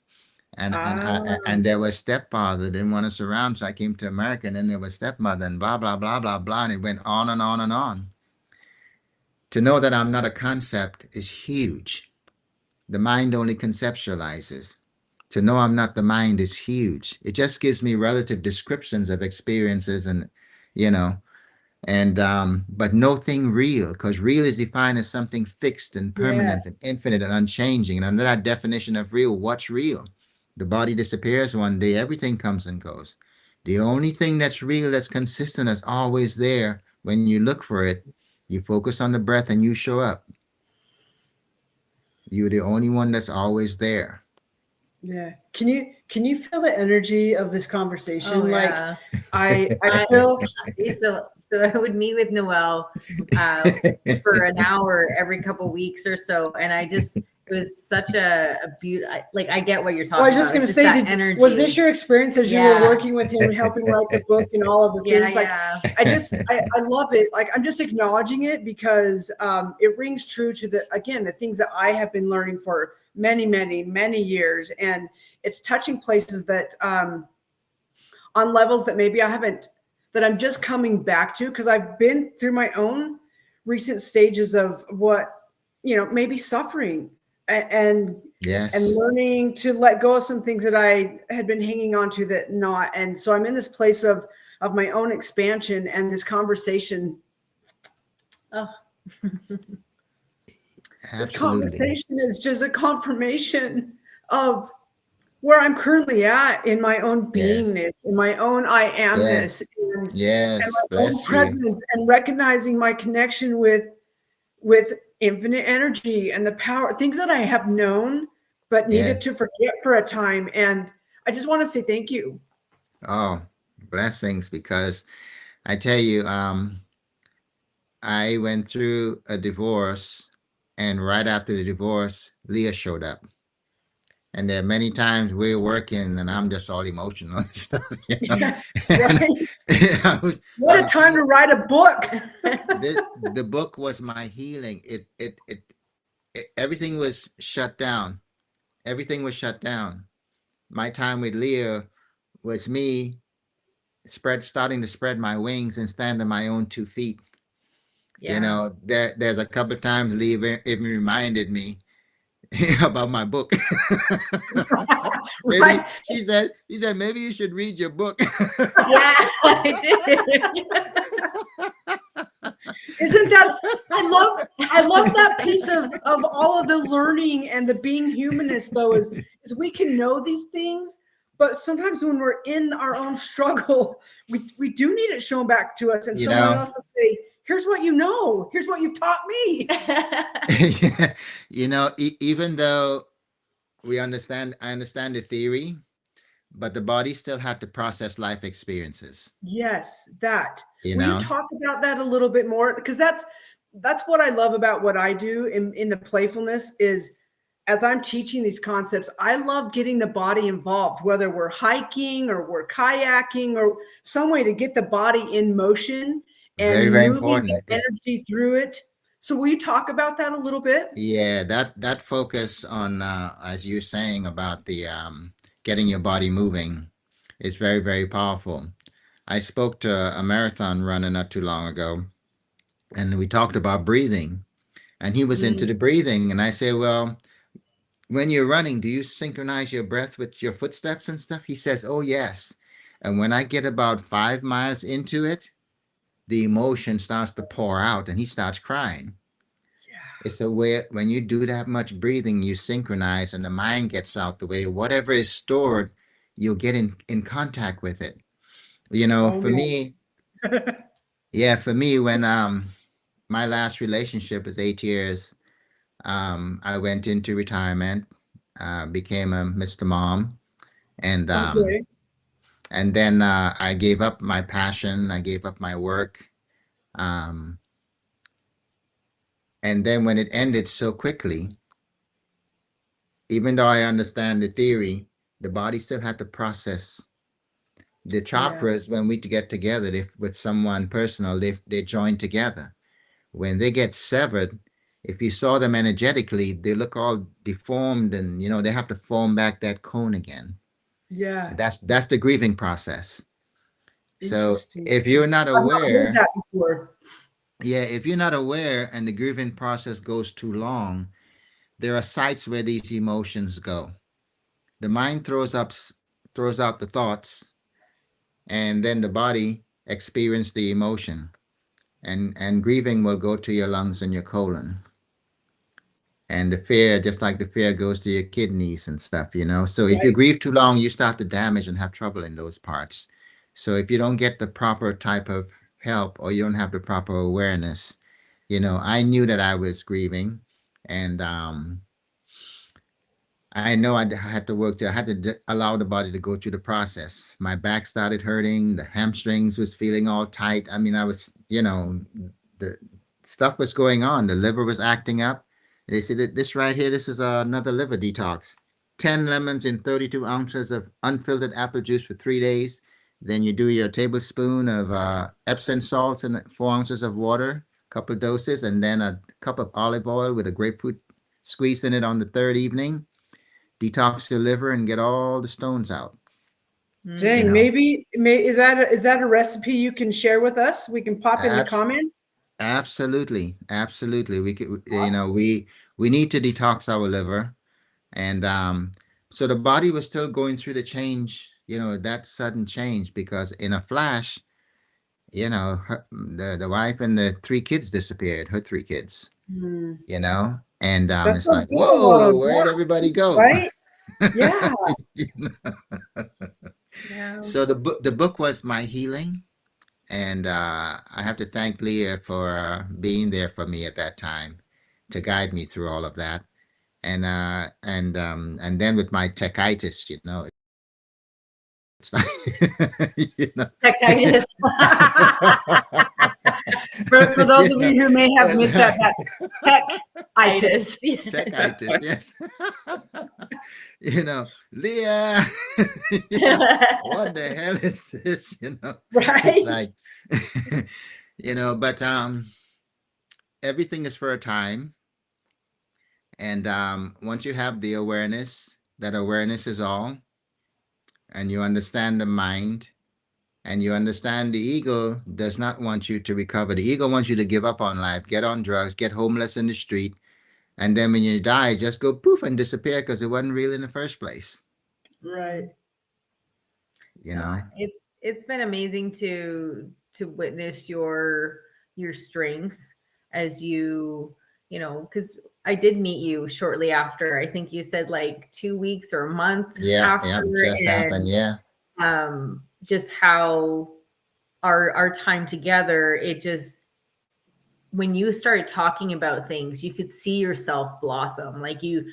And there was stepfather didn't want us around, so I came to America, and then there was stepmother and blah blah blah blah blah, and it went on and on and on. To know that I'm not a concept is huge. The mind only conceptualizes. To know I'm not the mind is huge. It just gives me relative descriptions of experiences and, you know, and but nothing real, because real is defined as something fixed and permanent and Yes. infinite and unchanging. And under that definition of real, what's real? The body disappears one day, everything comes and goes. The only thing that's real, that's consistent, that's always there when you look for it, you focus on the breath and you show up. You're the only one that's always there. Yeah. Can you feel the energy of this conversation? Oh, Like yeah. I feel So I would meet with Noel for an hour every couple weeks or so, and it was such a beautiful, like, I get what you're talking Well, I was about. just going to It's say, that energy. was this your experience as you were Yeah. working with him, helping write the book and all of the Yeah, things? Like, yeah. I love it. Like, I'm just acknowledging it because it rings true to the things that I have been learning for many, many, many years. And it's touching places that on levels that maybe I haven't, that I'm just coming back to, because I've been through my own recent stages of what, maybe suffering and Yes. learning to let go of some things that I had been hanging on to that not. And so I'm in this place of my own expansion, and this conversation. Oh. This Absolutely. conversation is just a confirmation of where I'm currently at in my own Yes. beingness, in my own I amness, and Yes. my own Bless you. presence, and recognizing my connection with infinite energy and the power, things that I have known but needed to Yes. forget for a time. And I just want to say thank you. Oh, blessings, because I tell you, I went through a divorce, and right after the divorce, Leah showed up. And there are many times we're working and I'm just all emotional and stuff. Yeah, And right. I was, What a time to write a book. the book was my healing. Everything was shut down. Everything was shut down. My time with Leah was me starting to spread my wings and stand on my own 2 feet. Yeah. There's a couple of times Leah even reminded me about my book. Maybe Right. she said, maybe you should read your book. Yeah, I did. Isn't that, I love that piece of all of the learning and the being humanist, though, is we can know these things, but sometimes when we're in our own struggle, we do need it shown back to us, and You someone know, else to say, here's what you know, here's what you've taught me. even though I understand the theory, but the body still had to process life experiences. Yes, that. You Will you know, talk about that a little bit more? Because that's what I love about what I do in the playfulness is, as I'm teaching these concepts, I love getting the body involved, whether we're hiking or we're kayaking or some way to get the body in motion very, and very moving the important. energy through it. So will you talk about that a little bit? Yeah, that focus on as you're saying about the getting your body moving is very, very powerful. I spoke to a marathon runner not too long ago, and we talked about breathing, and he was into Mm, the breathing, and I said, well, when you're running, do you synchronize your breath with your footsteps and stuff? He says, oh yes. And when I get about 5 miles into it, the emotion starts to pour out, and he starts crying. yeah. It's a way when you do that much breathing, you synchronize and the mind gets out the way. Whatever is stored, you'll get in contact with it. Oh For man. me, yeah, for me, when my last relationship was 8 years, I went into retirement, became a Mr. Mom, and Okay. then I gave up my passion, I gave up my work. Um, and then when it ended so quickly, even though I understand the theory, the body still had to process the Yeah. chakras. When we get together with someone personal, they join together. When they get severed, if you saw them energetically, they look all deformed, and they have to form back that cone again. Yeah. That's the grieving process. So Interesting. if you're not I've not heard aware, that before. yeah, if you're not aware and the grieving process goes too long, there are sites where these emotions go. The mind throws out the thoughts, and then the body experience the emotion, and grieving will go to your lungs and your colon, and the fear, just like the fear, goes to your kidneys and stuff. So if you Right. grieve too long, you start to damage and have trouble in those parts. So if you don't get the proper type of help, or you don't have the proper awareness, I knew that I was grieving, and I know I had to work there. I had to allow the body to go through the process. My back started hurting. The hamstrings was feeling all tight. I mean, I was, the stuff was going on. The liver was acting up. They see that this right here, this is another liver detox. 10 lemons in 32 ounces of unfiltered apple juice for 3 days. Then you do your tablespoon of Epsom salts and 4 ounces of water, couple doses, and then a cup of olive oil with a grapefruit squeeze in it on the third evening. Detox your liver and get all the stones out. Dang, You know. maybe is that a recipe you can share with us? We can pop in the Abs- comments. Absolutely, absolutely. We could, Awesome. we need to detox our liver, and so the body was still going through the change, that sudden change, because in a flash, the wife and the 3 kids disappeared, her 3 kids, Hmm. and That's it's like, that's a lot of whoa, where'd work, everybody go? right? Yeah. You know? Yeah. So the book was my healing. And I have to thank Leah for being there for me at that time to guide me through all of that. And then with my techitis, it's like, Techitis. For those You of know, you who may have missed that, that's techitis. techitis, yes. Leah, what the hell is this? Right. It's like, but everything is for a time. And once you have the awareness, that awareness is all, and you understand the mind, and you understand the ego does not want you to recover. The ego wants you to give up on life, get on drugs, get homeless in the street, and then when you die, just go poof and disappear because it wasn't real in the first place. Right. It's been amazing to witness your strength as because I did meet you shortly after. I think you said like 2 weeks or a month after. Just happened. Yeah. Just how our time together, it just, when you started talking about things, you could see yourself blossom. Like you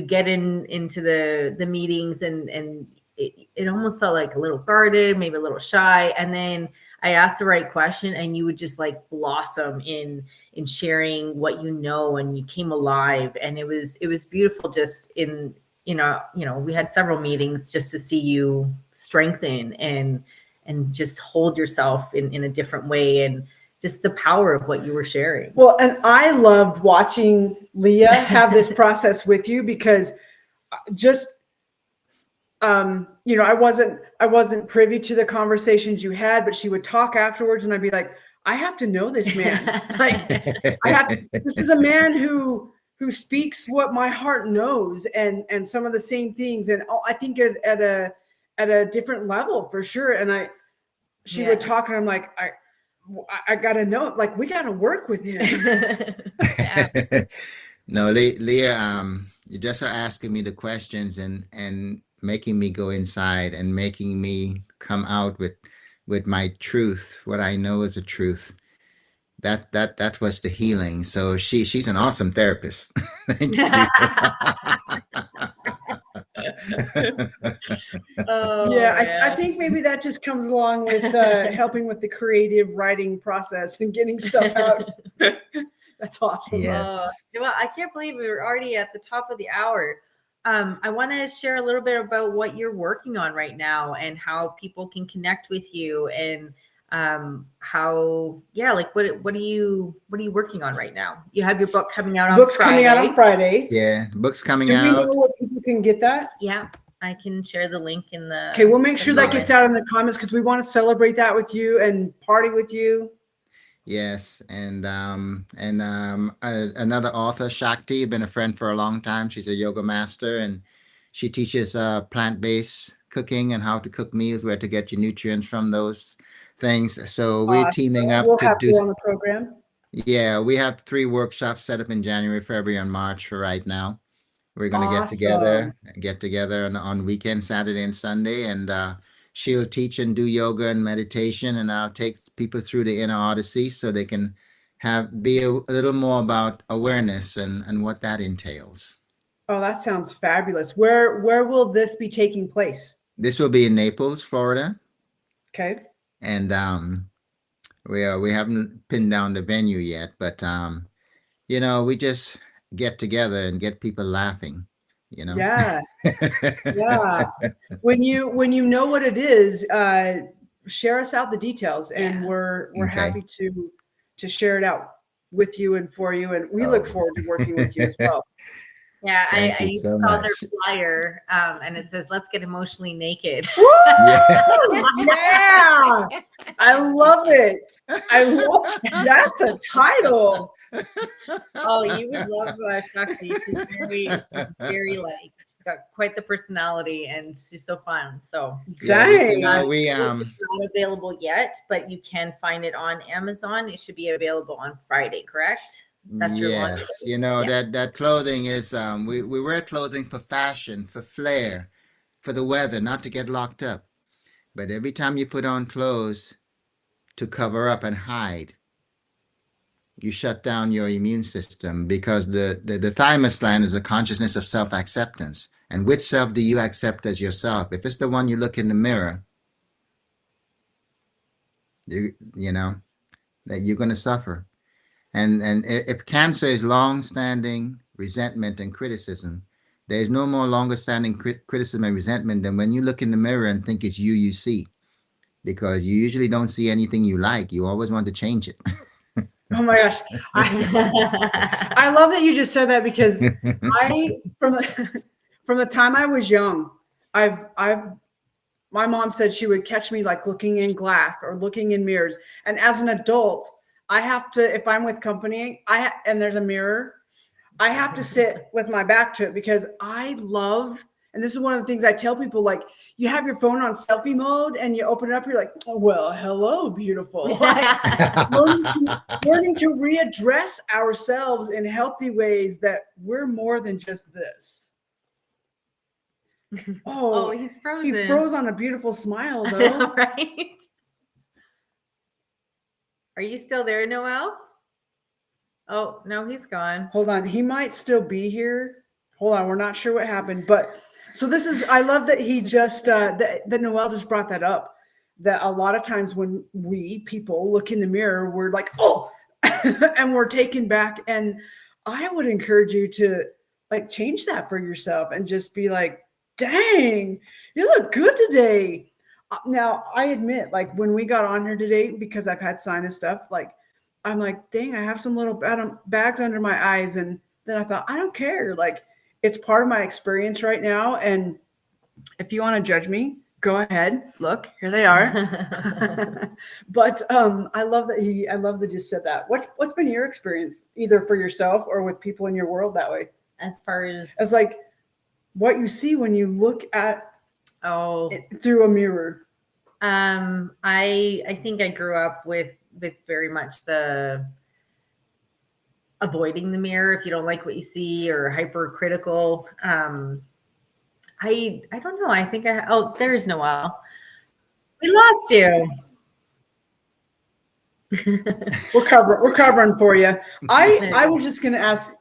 get into the meetings, and it almost felt like a little guarded, maybe a little shy. And then I asked the right question, and you would just like blossom in sharing what and you came alive. And it was beautiful. Just in we had several meetings just to see you strengthen and just hold yourself in a different way, and just the power of what you were sharing. Well, and I loved watching Leah have this process with you, because just I wasn't privy to the conversations you had, but she would talk afterwards, and I'd be like, I have to know this man. Like, this is a man who speaks what my heart knows, and some of the same things, and I think at a different level for sure. And she would talk, and I'm like, I gotta know, like, we gotta work with him. No, Leah, you just are asking me the questions and making me go inside and making me come out with my truth, what I know is a truth. That was the healing. So she's an awesome therapist. Thank you. I think maybe that just comes along with helping with the creative writing process and getting stuff out. That's awesome. Yes. Well, I can't believe we're already at the top of the hour. I want to share a little bit about what you're working on right now and how people can connect with you, and how what are you working on right now? You have your book coming out on Book's Friday. coming out on Friday. Yeah, book's coming Do out. we know what people can get that? Yeah, I can share the link in the. Okay, we'll make sure that gets out in the comments, because we want to celebrate that with you and party with you. Yes, and another author, Shakti, been a friend for a long time. She's a yoga master, and she teaches plant-based cooking and how to cook meals, where to get your nutrients from those things. So we're teaming up we'll to have do. her on the program. Yeah, we have 3 workshops set up in January, February, and March for right now. We're gonna get together on weekend, Saturday and Sunday, and she'll teach and do yoga and meditation, and I'll take people through the inner odyssey so they can be a little more about awareness and what that entails. Oh, that sounds fabulous. Where will this be taking place? This will be in Naples, Florida. Okay. And we haven't pinned down the venue yet, but we just get together and get people laughing, you know? Yeah. Yeah. When you know what it is, share us out the details, and Yeah. we're Okay. happy to share it out with you and for you, and we look Oh. forward to working with you as well. Yeah, Thank you I so saw their much. flyer, and it says, "Let's get emotionally naked." Woo! Yeah. Yeah, I love it. I love that's a title. Oh, you would love Shakti. She's very like, she's got quite the personality, and she's so fun. So Yeah, you Dang. know, we it's not available yet, but you can find it on Amazon. It should be available on Friday, correct? That's your launch. yes, you know, Yeah. that clothing is we wear clothing for fashion, for flair, for the weather, not to get locked up. But every time you put on clothes to cover up and hide, you shut down your immune system, because the thymus gland is a consciousness of self-acceptance. And which self do you accept as yourself? If it's the one you look in the mirror, you know that you're going to suffer. And if cancer is long-standing resentment and criticism, there's no more longer-standing criticism and resentment than when you look in the mirror and think it's you see, because you usually don't see anything you like. You always want to change it. Oh my gosh. I love that you just said that, because I from the time I was young, I've my mom said she would catch me like looking in glass or looking in mirrors. And as an adult, I have to, if I'm with company, and there's a mirror, I have to sit with my back to it, because I love, and this is one of the things I tell people, like, you have your phone on selfie mode and you open it up, you're like, oh, well, hello, beautiful. Learning to readdress ourselves in healthy ways, that we're more than just this. Oh, Oh, he's frozen. he froze on a beautiful smile, though. Right? Are you still there, Noel? Oh, no, he's gone. Hold on. He might still be here. Hold on. We're not sure what happened. But so this is, I love that he just, that Noel just brought that up. That a lot of times when we people look in the mirror, we're like, oh, and we're taken back. And I would encourage you to like change that for yourself and just be like, dang, you look good today. Now, I admit, like when we got on here today, because I've had sinus stuff, like I'm like, dang, I have some little bags under my eyes. And then I thought, I don't care. Like, it's part of my experience right now. And if you want to judge me, go ahead. Look, here they are. But I love that you said that. What's been your experience, either for yourself or with people in your world that way? As far as like what you see when you look at it through a mirror. I think I grew up with very much the avoiding the mirror if you don't like what you see, or hypercritical. I don't know. I think there's Noel. We lost you. We're covering for you. I was just going to ask,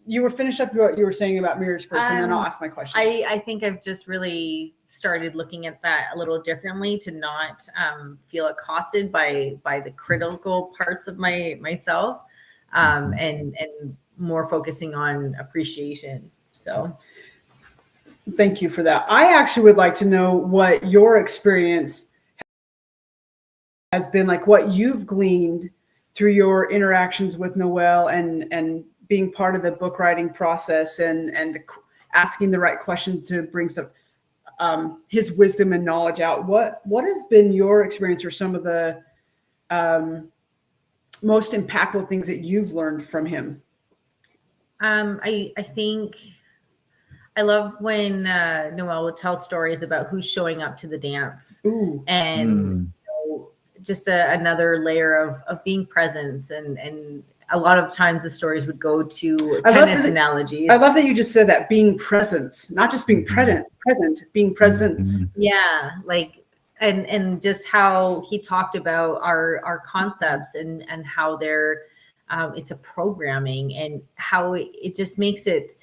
you were finished up what you were saying about mirrors first, and then I'll ask my question. I think I've just really started looking at that a little differently, to not feel accosted by the critical parts of myself, and more focusing on appreciation. So thank you for that. I actually would like to know what your experience has been like, what you've gleaned through your interactions with Noel, and being part of the book writing process, and asking the right questions to bring stuff, his wisdom and knowledge out. What has been your experience, or some of the most impactful things that you've learned from him? I think I love when Noel would tell stories about who's showing up to the dance. Ooh. And just another layer of being present, and a lot of times the stories would go to tennis analogies. I love that you just said that, being present, not just being present, being present. Yeah, like and just how he talked about our concepts, and how they're it's a programming, and how it just makes it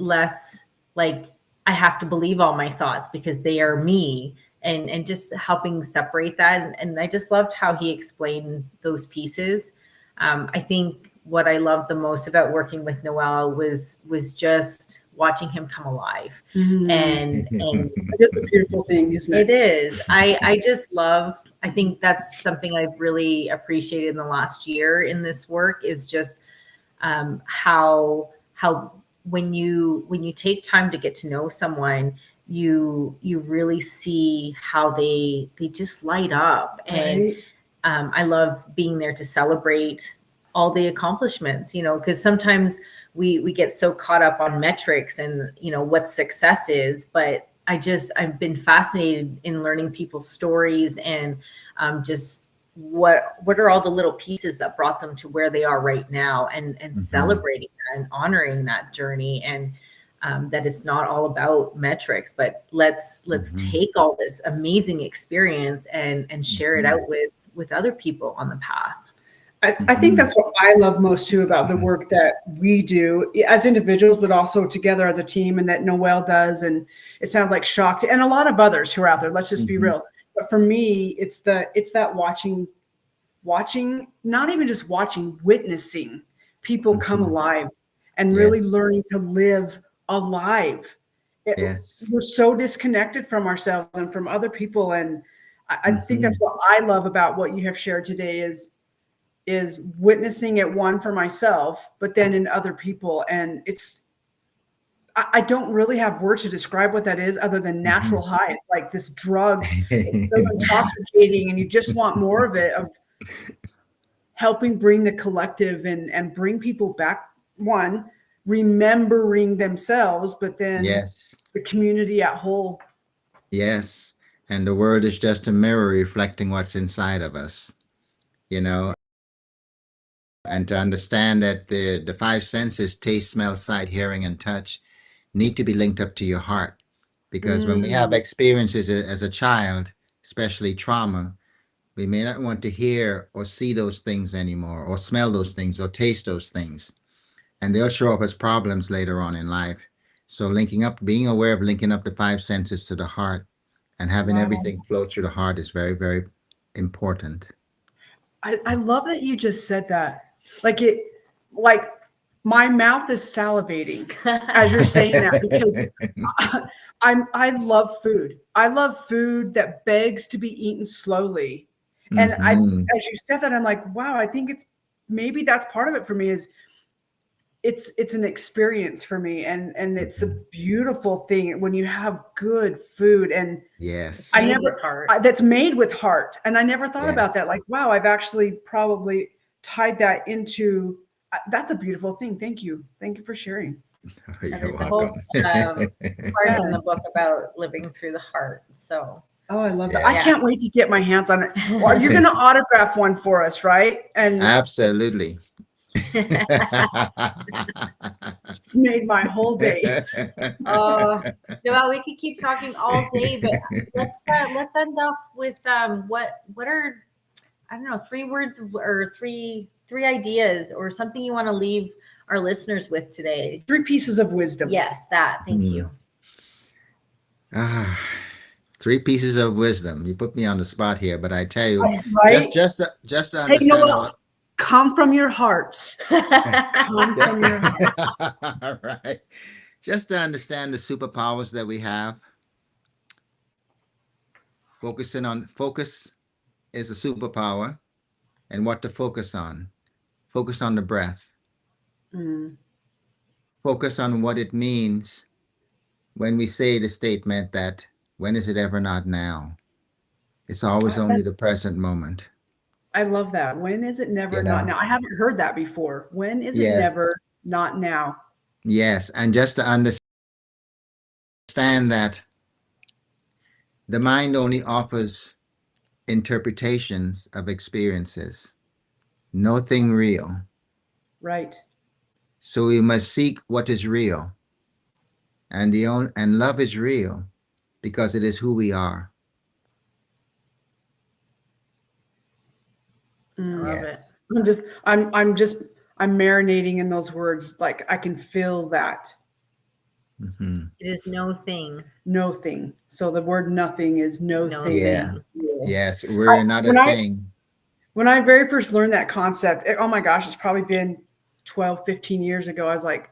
less like I have to believe all my thoughts because they are me. And just helping separate that. And I just loved how he explained those pieces. I think what I loved the most about working with Noel was just watching him come alive. And It's a beautiful thing, isn't it? it is. I just love, I think that's something I've really appreciated in the last year in this work, is just how when you take time to get to know someone, you really see how they just light up. And Right. I love being there to celebrate all the accomplishments, because sometimes we get so caught up on metrics and, what success is. But I've been fascinated in learning people's stories, and just what are all the little pieces that brought them to where they are right now, and celebrating that and honoring that journey. And that it's not all about metrics, but let's take all this amazing experience and share it out with other people on the path. I think that's what I love most too about the work that we do as individuals, but also together as a team, and that Noel does. And it sounds like Shocked and a lot of others who are out there. Let's just be real. But for me, it's that watching, not even just watching, witnessing people come alive and really learning to live alive. We're so disconnected from ourselves and from other people. And I think that's what I love about what you have shared today is witnessing it, one, for myself, but then in other people. And I don't really have words to describe what that is other than natural high. It's like this drug. It's so intoxicating, and you just want more of it, of helping bring the collective and bring people back, one, remembering themselves, but then the community at whole. Yes. And the world is just a mirror reflecting what's inside of us, and to understand that the five senses, taste, smell, sight, hearing, and touch, need to be linked up to your heart. Because when we have experiences as a child, especially trauma, we may not want to hear or see those things anymore, or smell those things, or taste those things. And they'll show up as problems later on in life. So being aware of linking up the five senses to the heart and having everything flow through the heart is very, very important. I love that you just said that. Like my mouth is salivating as you're saying that, because I love food. I love food that begs to be eaten slowly. And as you said that, I'm like, wow, I think maybe that's part of it for me, is it's an experience for me, and it's a beautiful thing when you have good food. And that's made with heart. And I never thought about that. Like, wow, I've actually probably tied that into, that's a beautiful thing. Thank you for sharing. You're welcome. A whole part in the book about living through the heart. So I love that. I can't wait to get my hands on it. Well, you're going to autograph one for us, right? And absolutely. It's made my whole day. Well, we could keep talking all day, but let's end off with what are, I don't know, 3 words or three ideas or something you want to leave our listeners with today. 3 pieces of wisdom. Yes, that. Thank you. 3 pieces of wisdom. You put me on the spot here, but I tell you, just to understand. Come from your heart. Come from your heart. All right. Just to understand the superpowers that we have. Focus is a superpower, and what to focus on. Focus on the breath. Focus on what it means when we say the statement that, when is it ever not now? It's always only the present moment. I love that. When is it never not now? I haven't heard that before. When is it never not now? Yes. And just to understand that the mind only offers interpretations of experiences, nothing real. Right. So we must seek what is real. And love is real because it is who we are. Love it. I'm marinating in those words. Like, I can feel that. It is no thing. No thing. So the word nothing is no thing. Yeah. Yes, we're not a thing. When I very first learned that concept, oh my gosh, it's probably been 12, 15 years ago. I was like,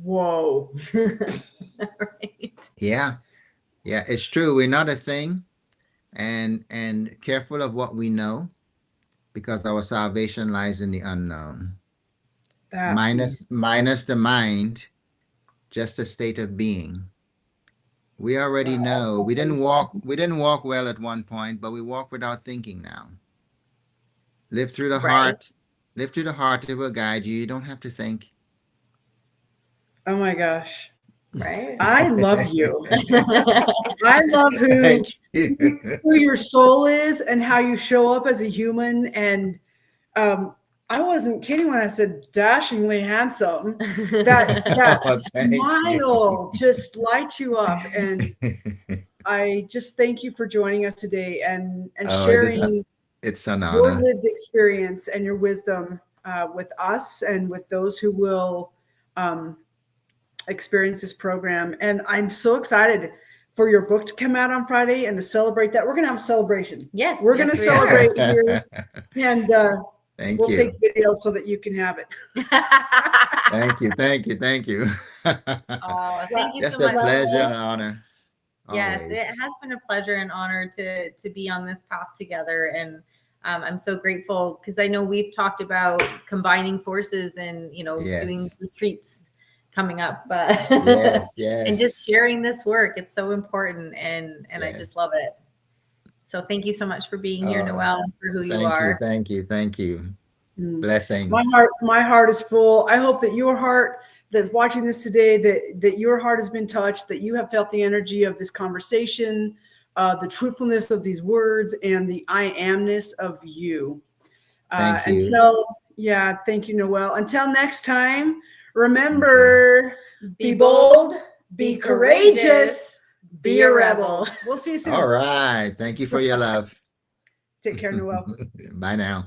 whoa. Right. Yeah. Yeah, it's true. We're not a thing, and careful of what we know, because our salvation lies in the unknown. That Minus the mind, just a state of being. We already know. We didn't walk well at one point, but we walk without thinking now. Live through the Right. heart. Live through the heart. It will guide you. You don't have to think. Oh my gosh. Right. I love you. I love Thank you. who your soul is and how you show up as a human. And I wasn't kidding when I said dashingly handsome. That Oh, thank you. smile just lights you up. And I just thank you for joining us today and Oh, sharing it's an your honor. lived experience and your wisdom with us and with those who will experience this program. And I'm so excited for your book to come out on Friday and to celebrate that. We're going to have a celebration. Yes. We're going to celebrate here. And Thank we'll you. take video so that you can have it. Thank you. Thank you. Thank you. Oh, thank you Just so a much. pleasure and an honor. Yes, Always. it has been a pleasure and honor to be on this path together. And I'm so grateful because I know we've talked about combining forces and, Yes. doing retreats coming up. Yes, yes. And just sharing this work. It's so important. And I Yes. just love it. So thank you so much for being here, Oh, Noel, and for who you Thank are. you. Thank you. Thank you. Blessings. My heart is full. I hope that your heart that's watching this today, that your heart has been touched, that you have felt the energy of this conversation, the truthfulness of these words, and the I amness of you. Thank you. Thank you, Noel. Until next time, remember, be bold, be courageous, be a rebel. We'll see you soon. All right. Thank you for your love. Take care, Noel. Bye now.